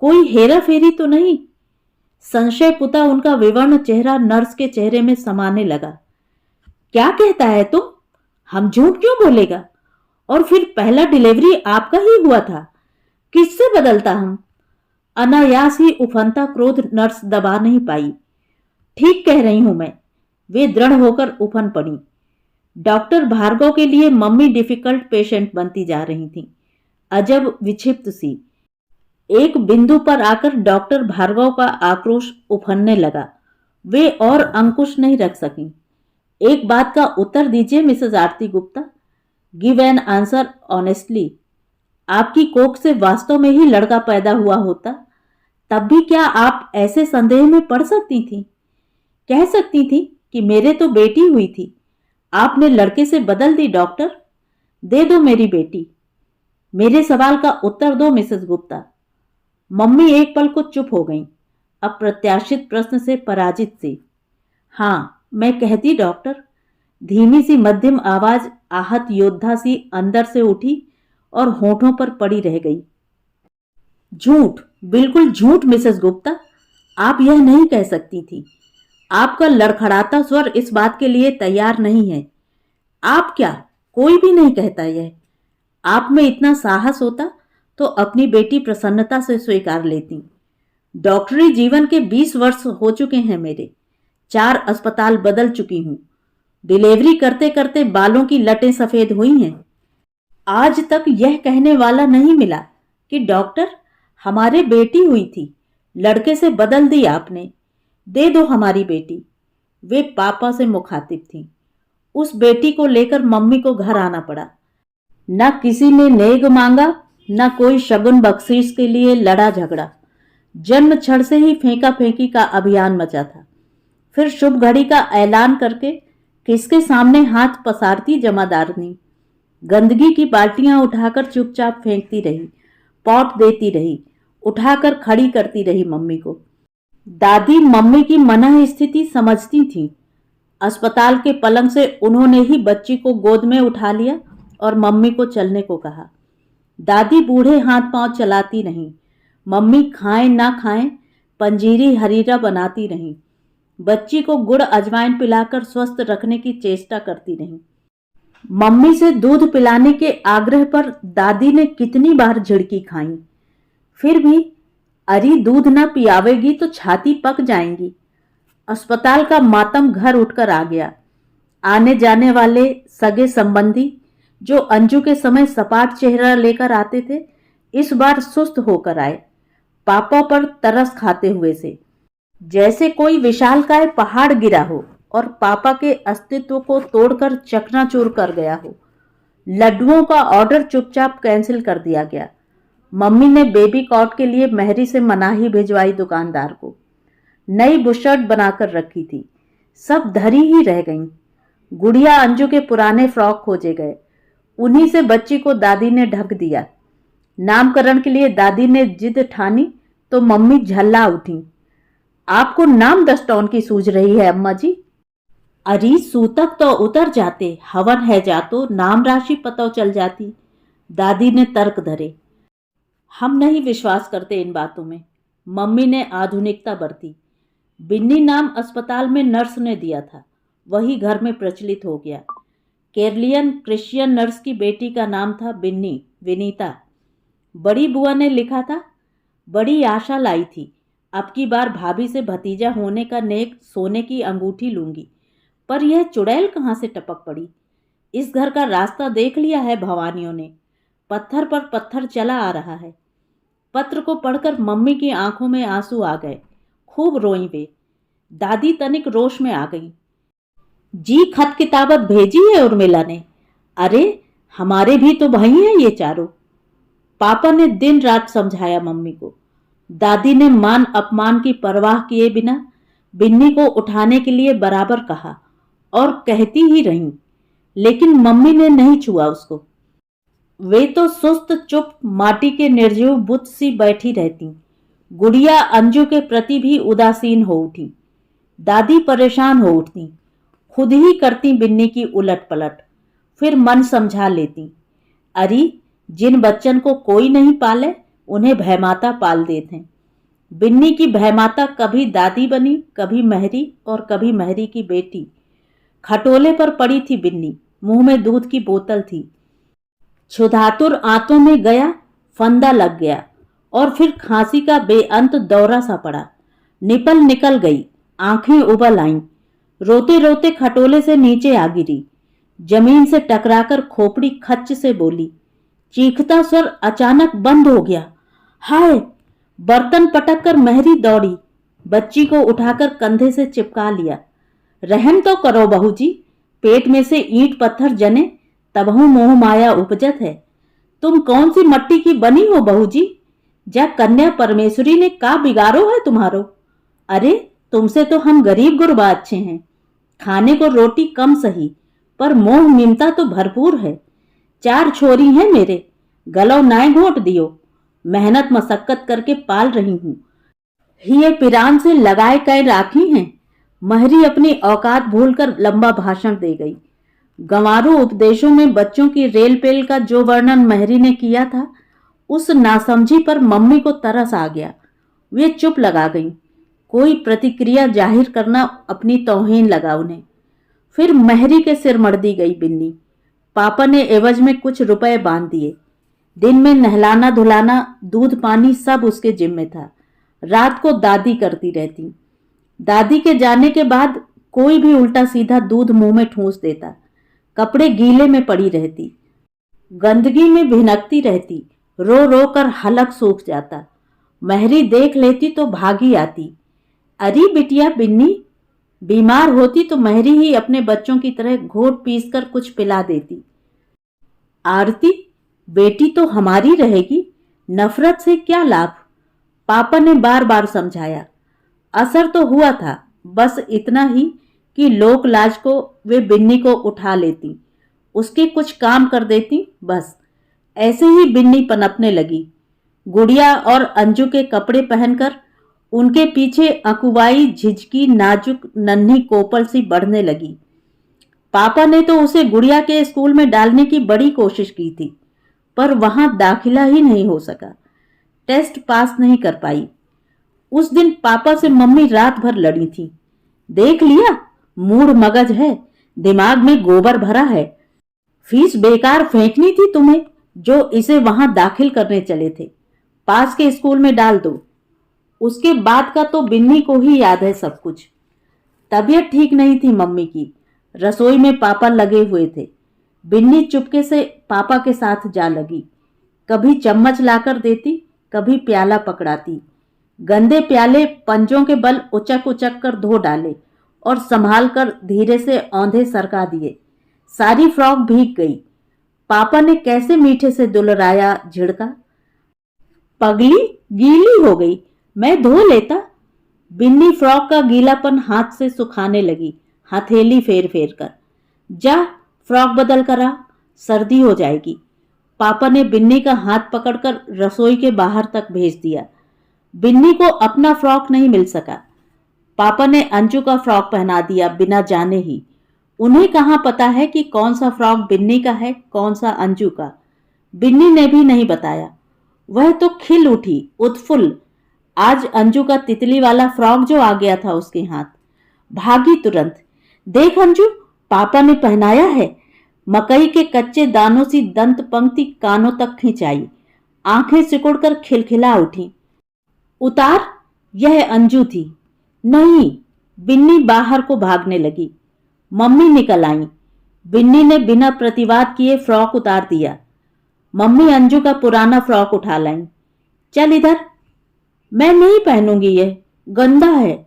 कोई हेरा फेरी तो नहीं? संशय पुता उनका विवर्ण चेहरा नर्स के चेहरे में समाने लगा। क्या कहता है तुम? हम झूठ क्यों बोलेगा? और फिर पहला डिलीवरी आपका ही हुआ था, किससे बदलता हम? अनायास ही उफनता क्रोध नर्स दबा नहीं पाई। ठीक कह रही हूं मैं, वे दृढ़ होकर उफन पड़ी। डॉक्टर भार्गव के लिए मम्मी डिफिकल्ट पेशेंट बनती जा रही थी, अजब विक्षिप्त सी। एक बिंदु पर आकर डॉक्टर भार्गव का आक्रोश उफनने लगा। वे और अंकुश नहीं रख सकी। एक बात का उत्तर दीजिए Mrs Aarti Gupta, give an answer honestly. आपकी कोख से वास्तव में ही लड़का पैदा हुआ होता, तब भी क्या आप ऐसे संदेह में पड़ सकती थी? कह सकती थी कि मेरे तो बेटी हुई थी, आपने लड़के से बदल दी। डॉक्टर, दे दो मेरी बेटी। मेरे सवाल का उत्तर दो मिसेस गुप्ता। मम्मी एक पल को चुप हो गईं, अप्रत्याशित प्रश्न से पराजित सी। हाँ, मैं कहती डॉक्टर। धीमी सी मध्यम आवाज आहत योद्धा सी अंदर से उठी और होठों पर पड़ी रह गई। झूठ, बिल्कुल झूठ मिसेस गुप्ता, आप यह नहीं कह सकती थी। आपका लड़खड़ाता स्वर इस बात के लिए तैयार नहीं है। आप क्या, कोई भी नहीं कहता यह। आप में इतना साहस होता तो अपनी बेटी प्रसन्नता से स्वीकार लेती। डॉक्टरी जीवन के 20 वर्ष हो चुके हैं मेरे, 4 अस्पताल बदल चुकी हूं, डिलीवरी करते करते बालों की लटें सफेद हुई हैं। आज तक यह कहने वाला नहीं मिला कि डॉक्टर, हमारे बेटी हुई थी, लड़के से बदल दी आपने, दे दो हमारी बेटी। वे पापा से मुखातिब थी। उस बेटी को लेकर मम्मी को घर आना पड़ा। न किसी ने नेग मांगा, न कोई शगुन बख्शीश के लिए लड़ा झगड़ा। जन्म क्षण से ही फेंका फेंकी का अभियान मचा था। फिर शुभ घड़ी का ऐलान करके किसके सामने हाथ पसारती जमादारनी? गंदगी की बाल्टियां उठाकर चुपचाप फेंकती रही, पॉट देती रही, उठाकर खड़ी करती रही मम्मी को। दादी मम्मी की मनः स्थिति समझती थी। अस्पताल के पलंग से उन्होंने ही बच्ची को गोद में उठा लिया और मम्मी को चलने को कहा। दादी बूढ़े हाथ पांव चलाती रहीं। मम्मी खाएं ना खाएं, पंजीरी हरीरा बनाती रहीं। बच्ची को गुड़ अजवाइन पिलाकर स्वस्थ रखने की चेष्टा करती रहीं। मम्मी से दूध पिलाने के आग्रह पर दादी ने कितनी बार झिड़की खाई। फिर भी, अरे दूध ना पियावेगी तो छाती पक जाएंगी। अस्पताल का मातम घर उठकर आ गया। आने जाने वाले सगे संबंधी जो अंजू के समय सपाट चेहरा लेकर आते थे, इस बार सुस्त होकर आए, पापा पर तरस खाते हुए से, जैसे कोई विशालकाय पहाड़ गिरा हो और पापा के अस्तित्व को तोड़कर चकनाचूर कर गया हो। लड्डुओं का ऑर्डर चुपचाप कैंसिल कर दिया गया। मम्मी ने बेबी कॉट के लिए मेहरी से मनाही भिजवाई दुकानदार को। नई बुशर्ट बनाकर रखी थी, सब धरी ही रह गईं। गुड़िया अंजू के पुराने फ्रॉक खोजे गए, उन्हीं से बच्ची को दादी ने ढक दिया। नामकरण के लिए दादी ने जिद ठानी तो मम्मी झल्ला उठी। आपको नाम 10 टन की सूझ रही है अम्मा जी? अरे सूतक तो उतर जाते, हवन है जातो, नाम राशि पतो चल जाती, दादी ने तर्क धरे। हम नहीं विश्वास करते इन बातों में, मम्मी ने आधुनिकता बरती। बिन्नी नाम अस्पताल में नर्स ने दिया था, वही घर में प्रचलित हो गया। केरलियन क्रिश्चियन नर्स की बेटी का नाम था बिन्नी, विनीता। बड़ी बुआ ने लिखा था, बड़ी आशा लाई थी, अब की बार भाभी से भतीजा होने का नेक सोने की अंगूठी लूंगी, पर यह चुड़ैल कहाँ से टपक पड़ी। इस घर का रास्ता देख लिया है भवानियों ने, पत्थर पर पत्थर चला आ रहा है। पत्र को पढ़कर मम्मी की आंखों में आंसू आ गए, खूब रोई वे। दादी तनिक रोष में आ गई। जी खत किताबत भेजी है उर्मिला ने। अरे हमारे भी तो भाई हैं ये चारों। पापा ने दिन रात समझाया मम्मी को। दादी ने मान अपमान की परवाह किए बिना बिन्नी को उठाने के लिए बराबर कहा और कहती ही रहीं, लेकिन मम्मी ने नहीं छुआ उसको। वे तो सुस्त चुप माटी के निर्जीव बुत सी बैठी रहती। गुड़िया अंजू के प्रति भी उदासीन हो उठी। दादी परेशान हो उठती, खुद ही करती बिन्नी की उलट पलट, फिर मन समझा लेती। अरे जिन बच्चन को कोई नहीं पाले उन्हें भयमाता पाल देते। बिन्नी की भयमाता कभी दादी बनी, कभी महरी और कभी महरी की बेटी। खटोले पर पड़ी थी बिन्नी, मुंह में दूध की बोतल थी। क्षुधातुर आंतों में गया, फंदा लग गया और फिर खांसी का बेअंत दौरा सा पड़ा। निपल निकल गई, आंखें उबल आईं। रोते रोते खटोले से नीचे आ गिरी, जमीन से टकराकर खोपड़ी खच्च से बोली। चीखता स्वर अचानक बंद हो गया। हाय! बर्तन पटक कर महरी दौड़ी, बच्ची को उठाकर कंधे से चिपका लिया। रहम तो करो बहू जी, पेट में से ईंट पत्थर जने तबहू मोह माया उपजत है। तुम कौन सी मट्टी की बनी हो बहू जी? जा कन्या परमेश्वरी ने का बिगाड़ो है तुम्हारो। अरे तुमसे तो हम गरीब गुरबा अच्छे हैं, खाने को रोटी कम सही, पर मोह ममता तो भरपूर है। 4 छोरी हैं मेरे, गलो नाय घोट दियो, मेहनत मशक्कत करके पाल रही हूं। ये पिरान से लगाए कई राखी हैं। महरी अपनी औकात भूलकर लंबा भाषण दे गई। गंवारू उपदेशों में बच्चों की रेल पेल का जो वर्णन महरी ने किया था, उस नासमझी पर मम्मी को तरस आ गया। वे चुप लगा गईं। कोई प्रतिक्रिया जाहिर करना अपनी तौहीन लगा उन्हें। फिर महरी के सिर मड़ दी गई बिन्नी। पापा ने एवज में कुछ रुपए बांध दिए। दिन में नहलाना धुलाना, दूध पानी सब उसके जिम्मे था। रात को दादी करती रहती। दादी के जाने के बाद कोई भी उल्टा सीधा दूध मुंह में ठूंस देता। कपड़े गीले में पड़ी रहती, गंदगी में भिनकती रहती, रो रो कर हलक सूख जाता। महरी देख लेती तो भागी आती। अरे बिटिया बिन्नी, बीमार होती तो महरी ही अपने बच्चों की तरह घोट पीस कर कुछ पिला देती। आरती, बेटी तो हमारी रहेगी, नफरत से क्या लाभ? पापा ने बार बार समझाया। असर तो हुआ था, बस इतना ही कि लोक लाज को वे बिन्नी को उठा लेती, उसके कुछ काम कर देती, बस। ऐसे ही बिन्नी पनपने लगी। गुड़िया और अंजू के कपड़े पहनकर उनके पीछे अकुवाई झिझकी नाजुक नन्ही कोपल सी बढ़ने लगी। पापा ने तो उसे गुड़िया के स्कूल में डालने की बड़ी कोशिश की थी, पर वहां दाखिला ही नहीं हो सका। टेस्ट पास नहीं कर पाई। उस दिन पापा से मम्मी रात भर लड़ी थी। देख लिया, मूढ़ मगज है, दिमाग में गोबर भरा है। फीस बेकार फेंकनी थी तुम्हें, जो इसे वहां दाखिल करने चले थे। पास के स्कूल में डाल दो। उसके बाद का तो बिन्नी को ही याद है सब कुछ। तबीयत ठीक नहीं थी मम्मी की। रसोई में पापा लगे हुए थे। बिन्नी चुपके से पापा के साथ जा लगी। कभी चम्मच लाकर देती, कभी प्याला पकड़ाती। गंदे प्याले पंजों के बल उचक उचक कर धो डाले और संभाल कर धीरे से औंधे सरका दिए। सारी फ्रॉक भीग गई। पापा ने कैसे मीठे से दुलराया, झिड़का। पगली गीली हो गई, मैं धो लेता। बिन्नी फ्रॉक का गीलापन हाथ से सुखाने लगी, हथेली फेर फेर कर। जा फ्रॉक बदल कर आ, सर्दी हो जाएगी। पापा ने बिन्नी का हाथ पकड़कर रसोई के बाहर तक भेज दिया। बिन्नी को अपना फ्रॉक नहीं मिल सका। पापा ने अंजू का फ्रॉक पहना दिया बिना जाने ही। उन्हें कहाँ पता है कि कौन सा फ्रॉक बिन्नी का है, कौन सा अंजू का। बिन्नी ने भी नहीं बताया। वह तो खिल उठी उत्फुल्ल। आज अंजू का तितली वाला फ्रॉक जो आ गया था उसके हाथ। भागी तुरंत। देख अंजू, पापा ने पहनाया है। मकई के कच्चे दानों सी दंत पंक्ति कानों तक खिंचाई। आंखें सिकुड़कर खिलखिला उठी। उतार। यह अंजू थी। नहीं। बिन्नी बाहर को भागने लगी। मम्मी निकल आई। बिन्नी ने बिना प्रतिवाद किए फ्रॉक उतार दिया। मम्मी अंजू का पुराना फ्रॉक उठा लाई। चल इधर। मैं नहीं पहनूंगी, यह गंदा है।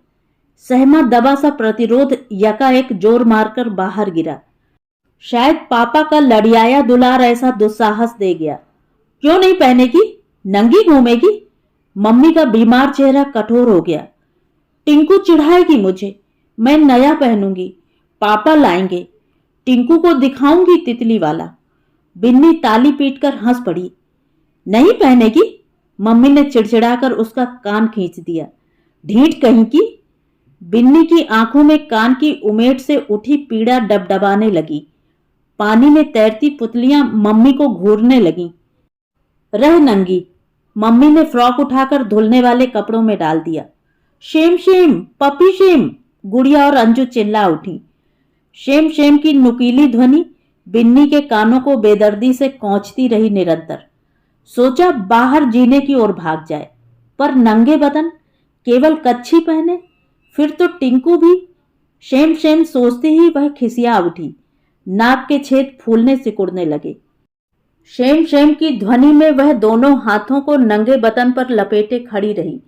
सहमा दबा सा प्रतिरोध यकाएक जोर मारकर बाहर गिरा। शायद पापा का लड़ियाया दुलार ऐसा दुस्साहस दे गया। क्यों नहीं पहनेगी? नंगी घूमेगी? मम्मी का बीमार चेहरा कठोर हो गया। टिंकू चिढ़ाएगी मुझे। मैं नया पहनूंगी। पापा लाएंगे। टिंकू को दिखाऊंगी तितली वाला। बिन्नी ताली पीटकर हंस पड़ी। नहीं पहनेगी? मम्मी ने चिड़चिड़ाकर उसका कान खींच दिया। ढीठ कहीं की। बिन्नी की आंखों में कान की उमेट से उठी पीड़ा डबडबाने लगी। पानी में तैरती पुतलियां मम्मी को घूरने लगीं। रह नंगी। मम्मी ने फ्रॉक उठाकर धुलने वाले कपड़ों में डाल दिया। शेम शेम, पपी शेम, गुड़िया और अंजू चिल्ला उठी। शेम शेम की नुकीली ध्वनि बिन्नी के कानों को बेदर्दी से कौंचती रही निरंतर। सोचा बाहर जीने की ओर भाग जाए, पर नंगे बदन, केवल कच्छी पहने, फिर तो टिंकू भी। शेम शेम सोचते ही वह खिसिया उठी। नाक के छेद फूलने सिकुड़ने लगे। शेम शेम की ध्वनि में वह दोनों हाथों को नंगे बदन पर लपेटे खड़ी रही,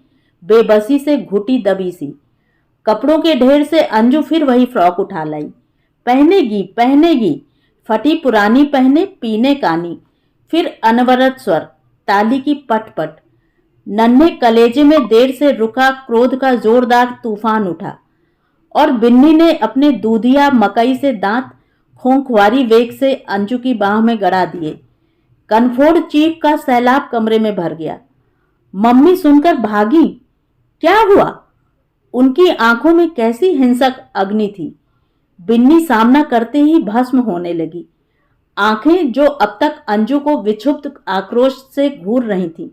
बेबसी से घुटी दबी सी। कपड़ों के ढेर से अंजू फिर वही फ्रॉक उठा लाई। पहनेगी पहनेगी। फटी पुरानी पहने, पीने कानी। फिर अनवरत स्वर, ताली की पट पट। नन्हे कलेजे में देर से रुका क्रोध का जोरदार तूफान उठा और बिन्नी ने अपने दूधिया मकई से दांत खोंखवारी वेग से अंजू की बाह में गड़ा दिए। कनफोड़ चीख का सैलाब कमरे में भर गया। मम्मी सुनकर भागी। क्या हुआ? उनकी आंखों में कैसी हिंसक अग्नि थी। बिन्नी सामना करते ही भस्म होने लगी। आंखें जो अब तक अंजू को विक्षुब्ध आक्रोश से घूर रही थीं,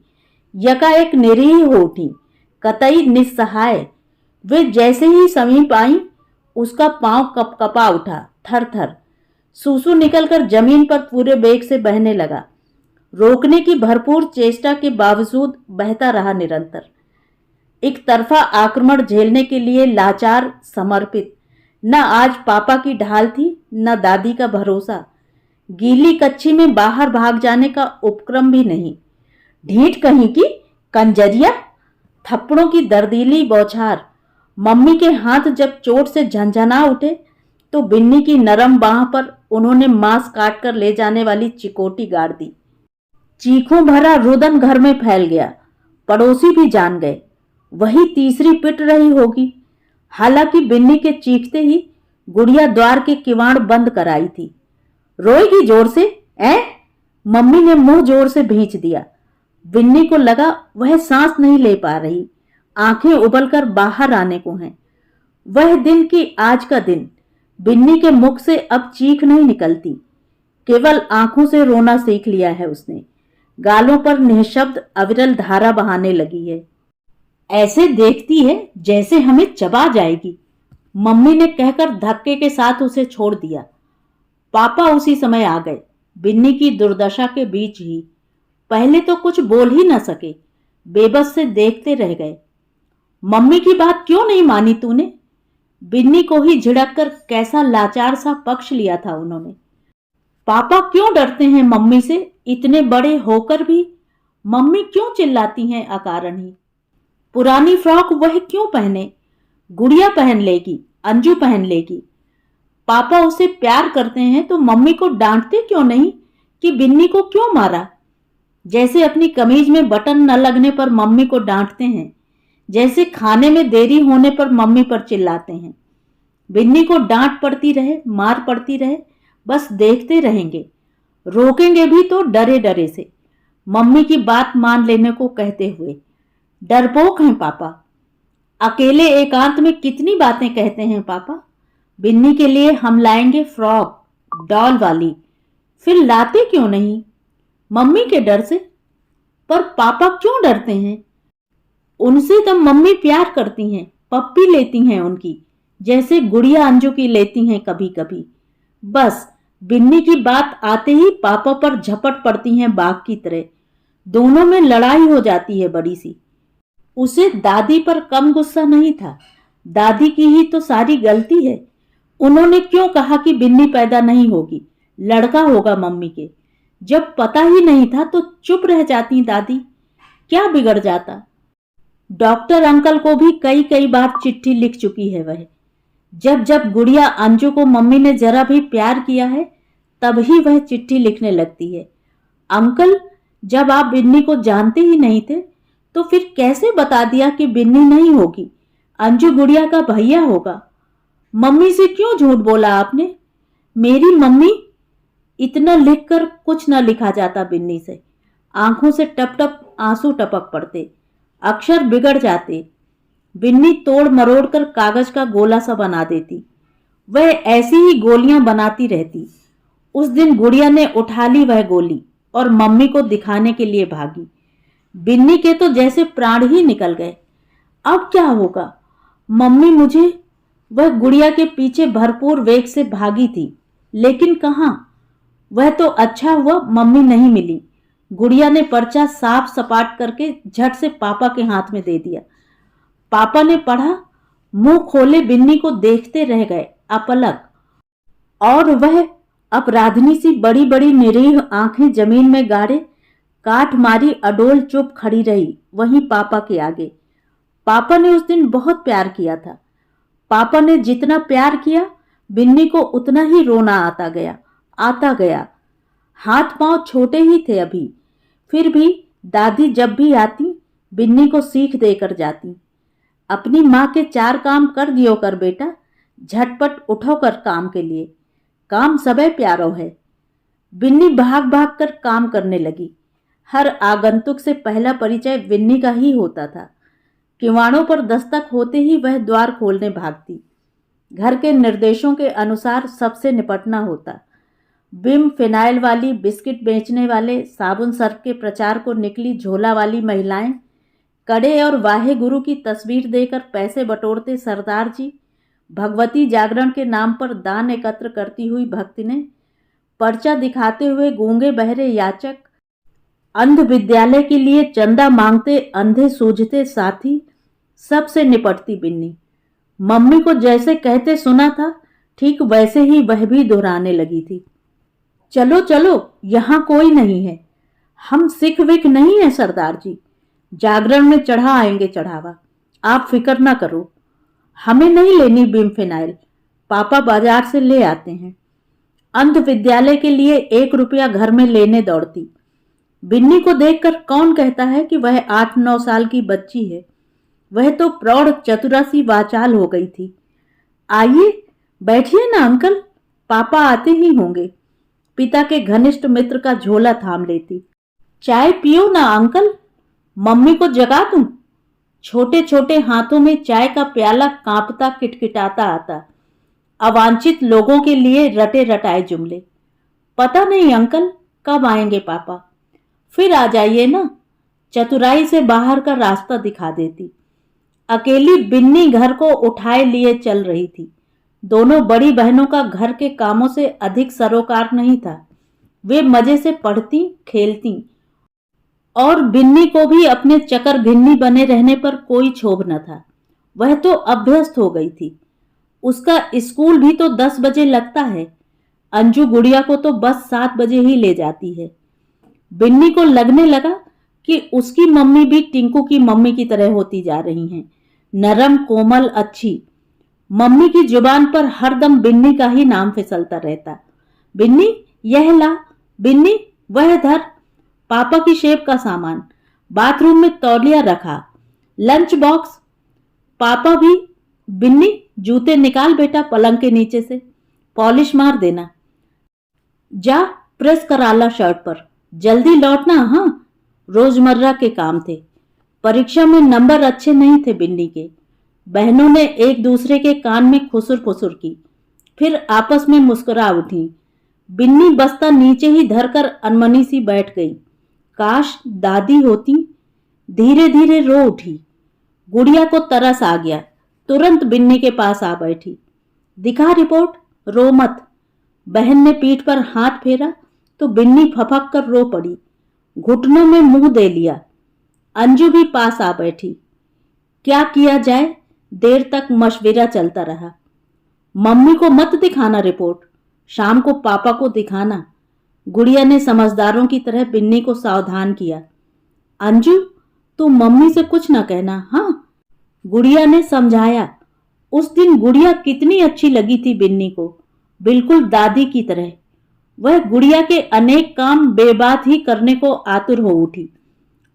यकाएक निरीह हो उठी, कतई निस्सहाय। वे जैसे ही समीप आई, उसका पांव कपकपा उठा, थर थर। सूसू निकलकर जमीन पर पूरे बेग से बहने लगा। रोकने की भरपूर चेष्टा के बावजूद बहता रहा निरंतर। एक तरफा आक्रमण झेलने के लिए लाचार, समर्पित। न आज पापा की ढाल थी, न दादी का भरोसा। गीली कच्ची में बाहर भाग जाने का उपक्रम भी नहीं। ढीठ कहीं की, कंजरिया। थप्पड़ों की दर्दीली बौछार। मम्मी के हाथ जब चोट से झंझना उठे तो बिन्नी की नरम बाह पर उन्होंने मांस काटकर ले जाने वाली चिकोटी गाड़ दी। चीखों भरा रुदन घर में फैल गया। पड़ोसी भी जान गए। वही तीसरी पिट रही होगी। हालांकि बिन्नी के चीखते ही गुड़िया द्वार के किवाड़ बंद कराई थी। रोएगी जोर से, ऐ? मम्मी ने मुंह जोर से भींच दिया। बिन्नी को लगा वह सांस नहीं ले पा रही। आंखें उबलकर बाहर आने को हैं। वह दिन की आज का दिन। बिन्नी के मुख से अब चीख नहीं निकलती, केवल आंखों से रोना सीख लिया है उसने। गालों पर निःशब्द अविरल धारा बहाने लगी है। ऐसे देखती है जैसे हमें चबा जाएगी, मम्मी ने कहकर धक्के के साथ उसे छोड़ दिया। पापा उसी समय आ गए, बिन्नी की दुर्दशा के बीच ही। पहले तो कुछ बोल ही न सके, बेबस से देखते रह गए। मम्मी की बात क्यों नहीं मानी तूने? बिन्नी को ही झिड़क कर कैसा लाचार सा पक्ष लिया था उन्होंने। पापा क्यों डरते हैं मम्मी से, इतने बड़े होकर भी? मम्मी क्यों चिल्लाती हैं अकारण ही? पुरानी फ्रॉक वह क्यों पहने? गुड़िया पहन लेगी, अंजू पहन लेगी। पापा उसे प्यार करते हैं तो मम्मी को डांटते क्यों नहीं कि बिन्नी को क्यों मारा? जैसे अपनी कमीज में बटन न लगने पर मम्मी को डांटते हैं, जैसे खाने में देरी होने पर मम्मी पर चिल्लाते हैं। बिन्नी को डांट पड़ती रहे, मार पड़ती रहे, बस देखते रहेंगे। रोकेंगे भी तो डरे डरे से, मम्मी की बात मान लेने को कहते हुए। डरपोक हैं पापा। अकेले एकांत में कितनी बातें कहते हैं पापा। बिन्नी के लिए हम लाएंगे फ्रॉक डॉल वाली। फिर लाते क्यों नहीं? मम्मी के डर से। पर पापा क्यों डरते हैं? उनसे तो मम्मी प्यार करती हैं, पप्पी लेती हैं उनकी, जैसे गुड़िया अंजू की लेती हैं कभी कभी। बस बिन्नी की बात आते ही पापा पर झपट पड़ती हैं बाघ की तरह। दोनों में लड़ाई हो जाती है बड़ी सी। उसे दादी पर कम गुस्सा नहीं था। दादी की ही तो सारी गलती है। उन्होंने क्यों कहा कि बिन्नी पैदा नहीं होगी, लड़का होगा मम्मी के? जब पता ही नहीं था तो चुप रह जाती दादी, क्या बिगड़ जाता? डॉक्टर अंकल को भी कई कई बार चिट्ठी लिख चुकी है वह। जब जब गुड़िया अंजू को मम्मी ने जरा भी प्यार किया है तब ही वह चिट्ठी लिखने लगती है। अंकल, जब आप बिन्नी को जानते ही नहीं थे तो फिर कैसे बता दिया कि बिन्नी नहीं होगी, अंजू गुड़िया का भैया होगा? मम्मी से क्यों झूठ बोला आपने? मेरी मम्मी। इतना लिखकर कुछ न लिखा जाता बिन्नी से। आंखों से टप टप आंसू टपक पड़ते, अक्षर बिगड़ जाते। बिन्नी तोड़ मरोड़ कर कागज का गोला सा बना देती। वह ऐसी ही गोलियां बनाती रहती। उस दिन गुड़िया ने उठा ली वह गोली और मम्मी को दिखाने के लिए भागी। बिन्नी के तो जैसे प्राण ही निकल गए। अब क्या होगा? मम्मी मुझे। वह गुड़िया के पीछे भरपूर वेग से भागी थी, लेकिन कहाँ? वह तो अच्छा हुआ मम्मी नहीं मिली। गुड़िया ने पर्चा साफ सपाट करके झट से पापा के हाथ में दे दिया। पापा ने पढ़ा, मुंह खोले बिन्नी को देखते रह गए अपलक। और वह अपराधनी सी बड़ी बड़ी निरीह आंखें जमीन में गाड़े काठ मारी अडोल चुप खड़ी रही वहीं पापा के आगे। पापा ने उस दिन बहुत प्यार किया था। पापा ने जितना प्यार किया बिन्नी को उतना ही रोना आता गया। हाथ पांव छोटे ही थे अभी, फिर भी दादी जब भी आती बिन्नी को सीख देकर जाती। अपनी माँ के 4 काम कर दियो कर बेटा, झटपट उठो कर काम के लिए, काम सबे प्यारो है। बिन्नी भाग भाग कर काम करने लगी। हर आगंतुक से पहला परिचय बिन्नी का ही होता था। किवाड़ों पर दस्तक होते ही वह द्वार खोलने भागती। घर के निर्देशों के अनुसार सबसे निपटना होता। बिम फिनाइल वाली, बिस्किट बेचने वाले, साबुन सर्फ के प्रचार को निकली झोला वाली महिलाएं, कड़े और वाहे गुरु की तस्वीर देकर पैसे बटोरते सरदार जी, भगवती जागरण के नाम पर दान एकत्र करती हुई भक्तिनें, पर्चा दिखाते हुए गूंगे बहरे याचक, अंध विद्यालय के लिए चंदा मांगते अंधे सूझते साथी, सबसे निपटती बिन्नी। मम्मी को जैसे कहते सुना था ठीक वैसे ही वह भी दोहराने लगी थी। चलो चलो, यहां कोई नहीं है, हम सिख विख नहीं है सरदार जी, जागरण में चढ़ा आएंगे चढ़ावा, आप फिक्र ना करो। हमें नहीं लेनी बिम फिनाइल, पापा बाजार से ले आते हैं। अंध विद्यालय के लिए 1 रुपया घर में लेने दौड़ती। बिन्नी को देखकर कौन कहता है कि वह 8-9 साल की बच्ची है। वह तो प्रौढ़ चतुरासी वाचाल हो गई थी। आइए बैठिए ना अंकल, पापा आते ही होंगे। पिता के घनिष्ठ मित्र का झोला थाम लेती। चाय पियो ना अंकल, मम्मी को जगा दूं? छोटे छोटे हाथों में चाय का प्याला कांपता किटकिटाता आता। अवांछित लोगों के लिए रटे रटाए जुमले। पता नहीं अंकल कब आएंगे पापा। फिर आ जाइए ना, चतुराई से बाहर का रास्ता दिखा देती। अकेली बिन्नी घर को उठाए लिए चल रही थी। दोनों बड़ी बहनों का घर के कामों से अधिक सरोकार नहीं था। वे मजे से पढ़ती खेलती और बिन्नी को भी अपने चकर घिन्नी बने रहने पर कोई क्षोभ न था। वह तो अभ्यस्त हो गई थी। उसका स्कूल भी तो 10 बजे लगता है। अंजू गुड़िया को तो बस 7 बजे ही ले जाती है। बिन्नी को लगने लगा कि उसकी मम्मी भी टिंकू की मम्मी की तरह होती जा रही हैं, नरम कोमल अच्छी। मम्मी की जुबान पर हरदम बिन्नी का ही नाम फिसलता रहता। बिन्नी यह ला, बिन्नी वह धर, पापा की शेप का सामान, बाथरूम में तौलिया रखा, लंच बॉक्स। पापा भी, बिन्नी जूते निकाल बेटा पलंग के नीचे से, पॉलिश मार देना, जा प्रेस करा ला शर्ट पर, जल्दी लौटना। हाँ, रोजमर्रा के काम थे। परीक्षा में नंबर अच्छे नहीं थे बिन्नी के। बहनों ने एक दूसरे के कान में खुसुर फुसुर की। फिर आपस में मुस्कुरा उठी। बिन्नी बस्ता नीचे ही धरकर अनमनी सी बैठ गई। काश दादी होती। धीरे धीरे रो उठी। गुड़िया को तरस आ गया। तुरंत बिन्नी के पास आ बैठी। दिखा रिपोर्ट, रो मत। बहन ने पीठ पर हाथ फेरा तो बिन्नी फपक कर रो पड़ी। घुटनों में मुंह दे लिया। अंजू भी पास आ बैठी। क्या किया जाए? देर तक मशविरा चलता रहा। मम्मी को मत दिखाना रिपोर्ट, शाम को पापा को दिखाना। गुड़िया ने समझदारों की तरह बिन्नी को सावधान किया। अंजू, तू मम्मी से कुछ न कहना, हाँ? गुड़िया ने समझाया। उस दिन गुड़िया कितनी अच्छी लगी थी बिन्नी को, बिल्कुल दादी की तरह। वह गुड़िया के अनेक काम बेबात ही करने को आतुर हो उठी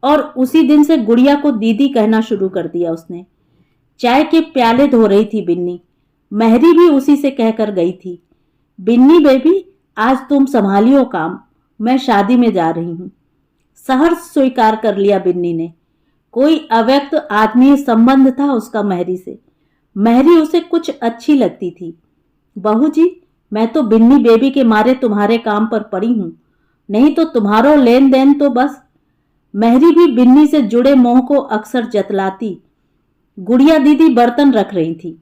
और उसी दिन से गुड़िया को दीदी कहना शुरू कर दिया उसने। चाय के प्याले धो रही थी बिन्नी। महरी भी उसी से कहकर गई थी, बिन्नी बेबी, आज तुम संभालियो काम, मैं शादी में जा रही हूं। सहर्ष स्वीकार कर लिया बिन्नी ने। कोई अव्यक्त आत्मीय संबंध था उसका महरी से। महरी उसे कुछ अच्छी लगती थी। बहू जी, मैं तो बिन्नी बेबी के मारे तुम्हारे काम पर पड़ी हूं, नहीं तो तुम्हारो लेन देन तो बस। महरी भी बिन्नी से जुड़े मोह को अक्सर जतलाती। गुड़िया दीदी बर्तन रख रही थी।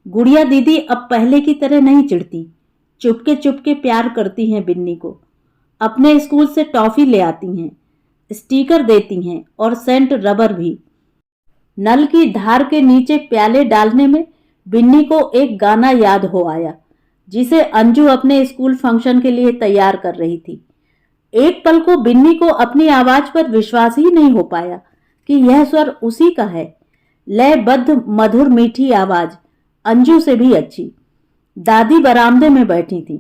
गुड़िया दीदी अब पहले की तरह नहीं चिढ़ती। चुपके चुपके प्यार करती हैं बिन्नी को। अपने स्कूल से टॉफी ले आती हैं, स्टिकर देती हैं और सेंट रबर भी। नल की धार के नीचे प्याले डालने में बिन्नी को एक गाना याद हो आया, जिसे अंजू अपने स्कूल फंक्शन के लिए तैयार कर रही थी। एक पल को बिन्नी को अपनी आवाज पर विश्वास ही नहीं हो पाया कि यह स्वर उसी का है। लयबद्ध मधुर मीठी आवाज, अंजू से भी अच्छी। दादी बरामदे में बैठी थी।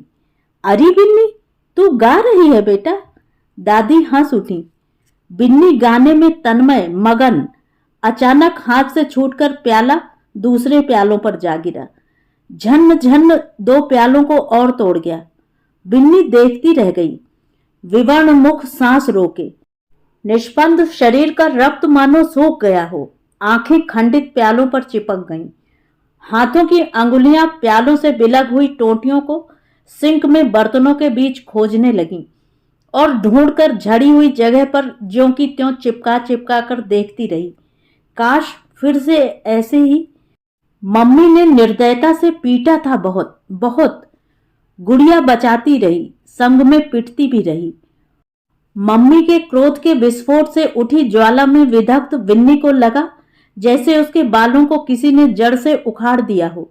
अरे बिन्नी, तू गा रही है बेटा? दादी हंस उठी। बिन्नी गाने में तन्मय मगन। अचानक हाथ से छूटकर प्याला दूसरे प्यालों पर जा गिरा। झन्न झन्न 2 प्यालों को और तोड़ गया। बिन्नी देखती रह गई, विवर्ण मुख सांस रोके। निष्पंद शरीर का रक्त मानो सूख गया हो। आंखें खंडित प्यालों पर चिपक गईं। हाथों की अंगुलियां प्यालों से बिलग हुई टोटियों को सिंक में बर्तनों के बीच खोजने लगीं और ढूंढकर झड़ी हुई जगह पर ज्यों की त्यों चिपका चिपका कर देखती रही। काश फिर से ऐसे ही। मम्मी ने निर्दयता से पीटा था, बहुत बहुत। गुड़िया बचाती रही, संग में पिटती भी रही। मम्मी के क्रोध के विस्फोट से उठी ज्वाला में विधक्त बिन्नी को लगा जैसे उसके बालों को किसी ने जड़ से उखाड़ दिया हो।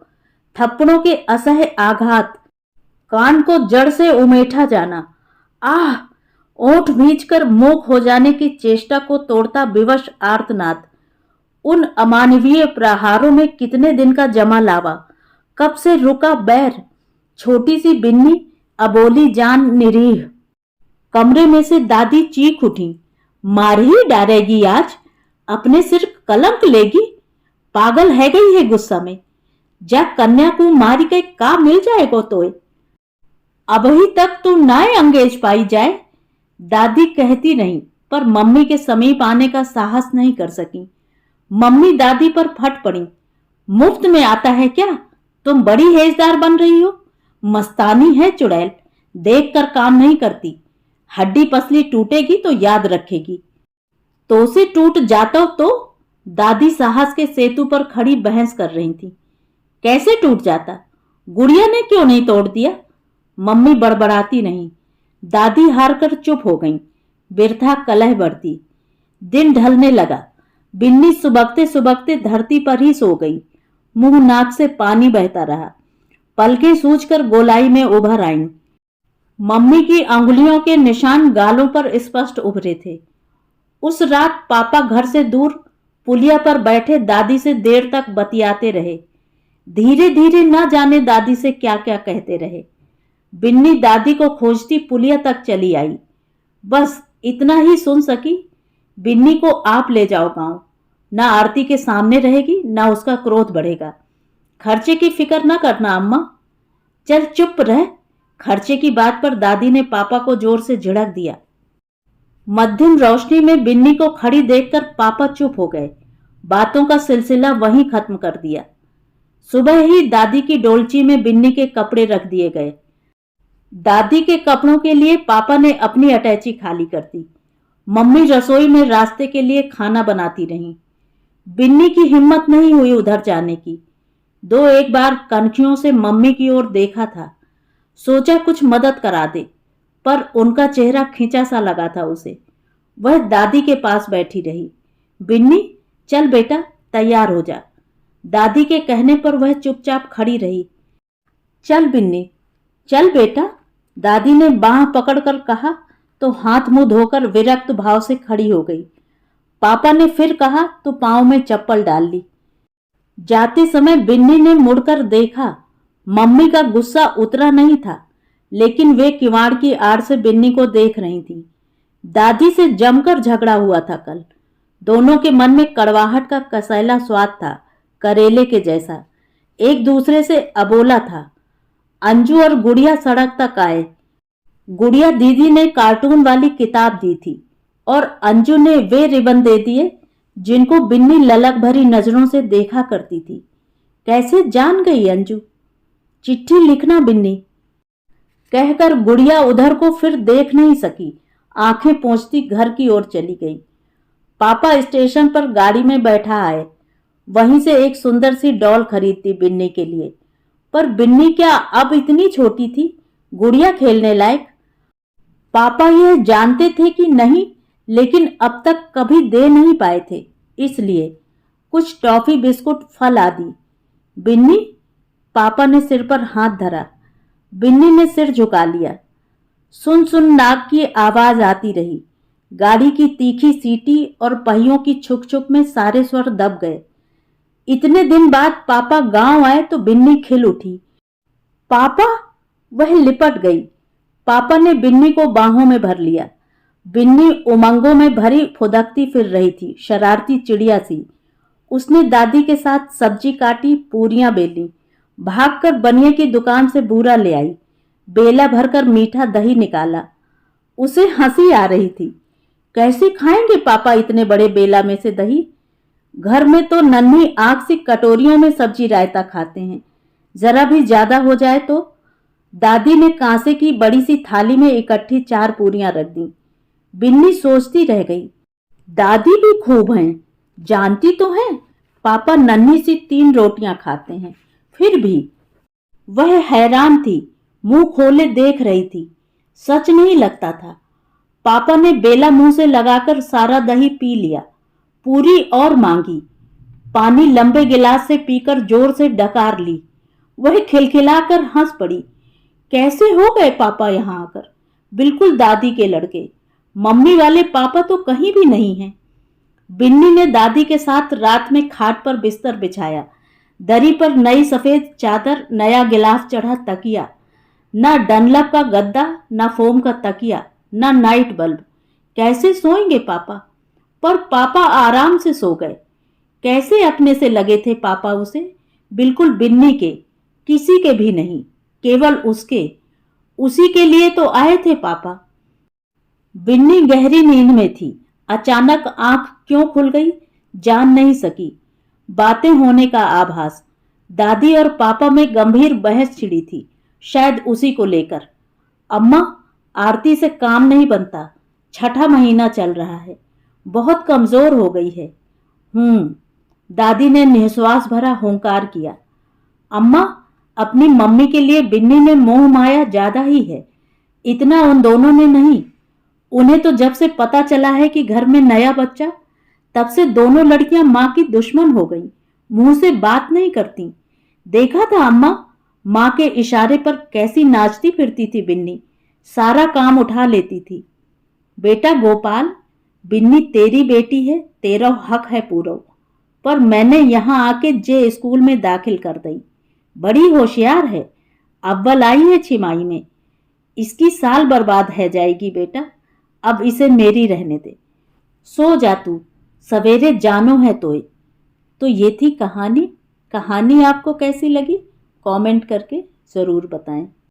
थप्पड़ों के असह्य आघात, कान को जड़ से उमेठा जाना, आह! ओंठ भींचकर मूक हो जाने की चेष्टा को तोड़ता विवश आर्तनाद। उन अमानवीय प्रहारों में कितने दिन का जमा लावा, कब से रुका बैर। छोटी सी बिन्नी, अबोली जान निरीह। कमरे में से दादी चीख उठी, मार ही डालेगी आज, अपने सिर कलंक लेगी। पागल है गई है गुस्सा में। जा कन्या को मारी के का मिल जाएगो तोय। अबही तक तू नाय अंगेज पाई जाए। दादी कहती नहीं, पर मम्मी के समीप आने का साहस नहीं कर सकी। मम्मी दादी पर फट पड़ी। मुफ्त में आता है क्या? तुम बड़ी हेजदार बन रही हो। मस्तानी है चुड़ैल, देख कर काम नहीं करती। हड्डी पसली टूटेगी तो याद रखेगी। तो से टूट जाता तो? दादी साहस के सेतु पर खड़ी बहस कर रही थी। कैसे टूट जाता? गुड़िया ने क्यों नहीं तोड़ दिया? मम्मी बड़बड़ाती नहीं। दादी हार कर चुप हो गईं। बिरथा कलह बढ़ती। दिन ढलने लगा। बिन्नी सुबकते सुबकते धरती पर ही सो गई। मुंह नाक से पानी बहता रहा। पलकें सूझकर गोलाई में उभर आईं। मम्मी की अंगुलियों के निशान गालों पर स्पष्ट उभरे थे। उस रात पापा घर से दूर पुलिया पर बैठे दादी से देर तक बतियाते रहे। धीरे धीरे न जाने दादी से क्या क्या कहते रहे। बिन्नी दादी को खोजती पुलिया तक चली आई। बस इतना ही सुन सकी, बिन्नी को आप ले जाओ गांव। ना आरती के सामने रहेगी, ना उसका क्रोध बढ़ेगा। खर्चे की फिक्र न करना अम्मा। चल चुप रह। खर्चे की बात पर दादी ने पापा को जोर से झिड़क दिया। मध्यम रोशनी में बिन्नी को खड़ी देखकर पापा चुप हो गए। बातों का सिलसिला वहीं खत्म कर दिया। सुबह ही दादी की डोलची में बिन्नी के कपड़े रख दिए गए। दादी के कपड़ों के लिए पापा ने अपनी अटैची खाली कर दी। मम्मी रसोई में रास्ते के लिए खाना बनाती रहीं। बिन्नी की हिम्मत नहीं हुई उधर जाने की। दो एक बार कनखियों से मम्मी की ओर देखा था, सोचा कुछ मदद करा दे, पर उनका चेहरा खिंचा सा लगा था उसे। वह दादी के पास बैठी रही। बिन्नी, चल बेटा, तैयार हो जा। दादी के कहने पर वह चुपचाप खड़ी रही। चल बिन्नी, चल बेटा, दादी ने बांह पकड़कर कहा तो हाथ मुंह धोकर विरक्त भाव से खड़ी हो गई। पापा ने फिर कहा तो पांव में चप्पल डाल ली। जाते समय बिन्नी ने मुड़कर देखा। मम्मी का गुस्सा उतरा नहीं था, लेकिन वे किवाड़ की आड़ से बिन्नी को देख रही थी। दादी से जमकर झगड़ा हुआ था कल। दोनों के मन में कड़वाहट का कसैला स्वाद था, करेले के जैसा। एक दूसरे से अबोला था। अंजू और गुड़िया सड़क तक आए। गुड़िया दीदी ने कार्टून वाली किताब दी थी और अंजू ने वे रिबन दे दिए जिनको बिन्नी ललक भरी नजरों से देखा करती थी। कैसे जान गई अंजू? चिट्ठी लिखना बिन्नी, कहकर गुड़िया उधर को फिर देख नहीं सकी। आंखें पोंछती घर की ओर चली गई। पापा स्टेशन पर गाड़ी में बैठा आए। वहीं से एक सुंदर सी डॉल खरीदती बिन्नी के लिए। पर बिन्नी क्या अब इतनी छोटी थी, गुड़िया खेलने लायक? पापा यह जानते थे कि नहीं, लेकिन अब तक कभी दे नहीं पाए थे, इसलिए कुछ टॉफी, बिस्कुट, फल आदि। बिन्नी, पापा ने सिर पर हाथ धरा। बिन्नी ने सिर झुका लिया। सुन सुन नाक की आवाज आती रही। गाड़ी की तीखी सीटी और पहियों की छुक छुक में सारे स्वर दब गए। इतने दिन बाद पापा गांव आए तो बिन्नी खिल उठी। पापा, वह लिपट गई। पापा ने बिन्नी को बाहों में भर लिया। बिन्नी उमंगों में भरी फुदकती फिर रही थी, शरारती चिड़िया सी। उसने दादी के साथ सब्जी काटी, पूरियां बेली, भागकर बनिए की दुकान से बूरा ले आई, बेला भरकर मीठा दही निकाला। उसे हंसी आ रही थी। कैसे खाएंगे पापा इतने बड़े बेला में से दही? घर में तो नन्ही आंख से कटोरियों में सब्जी रायता खाते हैं, जरा भी ज्यादा हो जाए तो। दादी ने कांसे की बड़ी सी थाली में इकट्ठी 4 पूरियां रख दी। बिन्नी सोचती रह गई, दादी भी खूब हैं, जानती तो है पापा नन्ही सी 3 रोटियां खाते हैं, फिर भी। वह हैरान थी, मुंह खोले देख रही थी। सच नहीं लगता था। पापा ने बेला मुंह से लगाकर सारा दही पी लिया। पूरी और मांगी। पानी लंबे गिलास से पीकर जोर से डकार ली। वह खिलखिलाकर हंस पड़ी। कैसे हो गए पापा यहां आकर? बिल्कुल दादी के लड़के। मम्मी वाले पापा तो कहीं भी नहीं हैं। बिन्नी ने दादी के साथ रात में खाट पर बिस्तर बिछाया। दरी पर नई सफेद चादर, नया गिलाफ चढ़ा तकिया। ना डनलप का गद्दा, ना फोम का तकिया, ना नाइट बल्ब। कैसे सोएंगे पापा? पर पापा आराम से सो गए। कैसे अपने से लगे थे पापा उसे? बिल्कुल बिन्नी के, किसी के भी नहीं, केवल उसके। उसी के लिए तो आए थे पापा। बिन्नी गहरी नींद में थी। अचानक आंख क्यों खुल गई, जान नहीं सकी। बातें होने का आभास। दादी और पापा में गंभीर बहस छिड़ी थी, शायद उसी को लेकर। अम्मा, आरती से काम नहीं बनता, 6ठा महीना चल रहा है, बहुत कमजोर हो गई है। दादी ने निश्वास भरा हुंकार किया। अम्मा, अपनी मम्मी के लिए बिन्नी में मोह माया ज्यादा ही है, इतना उन दोनों ने नहीं। उन्हें तो जब से पता चला है कि घर में नया बच्चा, तब से दोनों लड़कियां मां की दुश्मन हो गईं, मुंह से बात नहीं करती। देखा था अम्मा, मां के इशारे पर कैसी नाचती फिरती थी बिन्नी, सारा काम उठा लेती थी। बेटा गोपाल, बिन्नी तेरी बेटी है, तेरा हक है पूरा। पर मैंने यहां आके जे स्कूल में दाखिल कर दई। बड़ी होशियार है, अव्वल आई है 6 में। इसकी साल बर्बाद है जाएगी बेटा, अब इसे मेरी रहने दे। सो जा तू, सवेरे जानो है तोय। तो ये थी कहानी। कहानी आपको कैसी लगी कमेंट करके ज़रूर बताएं।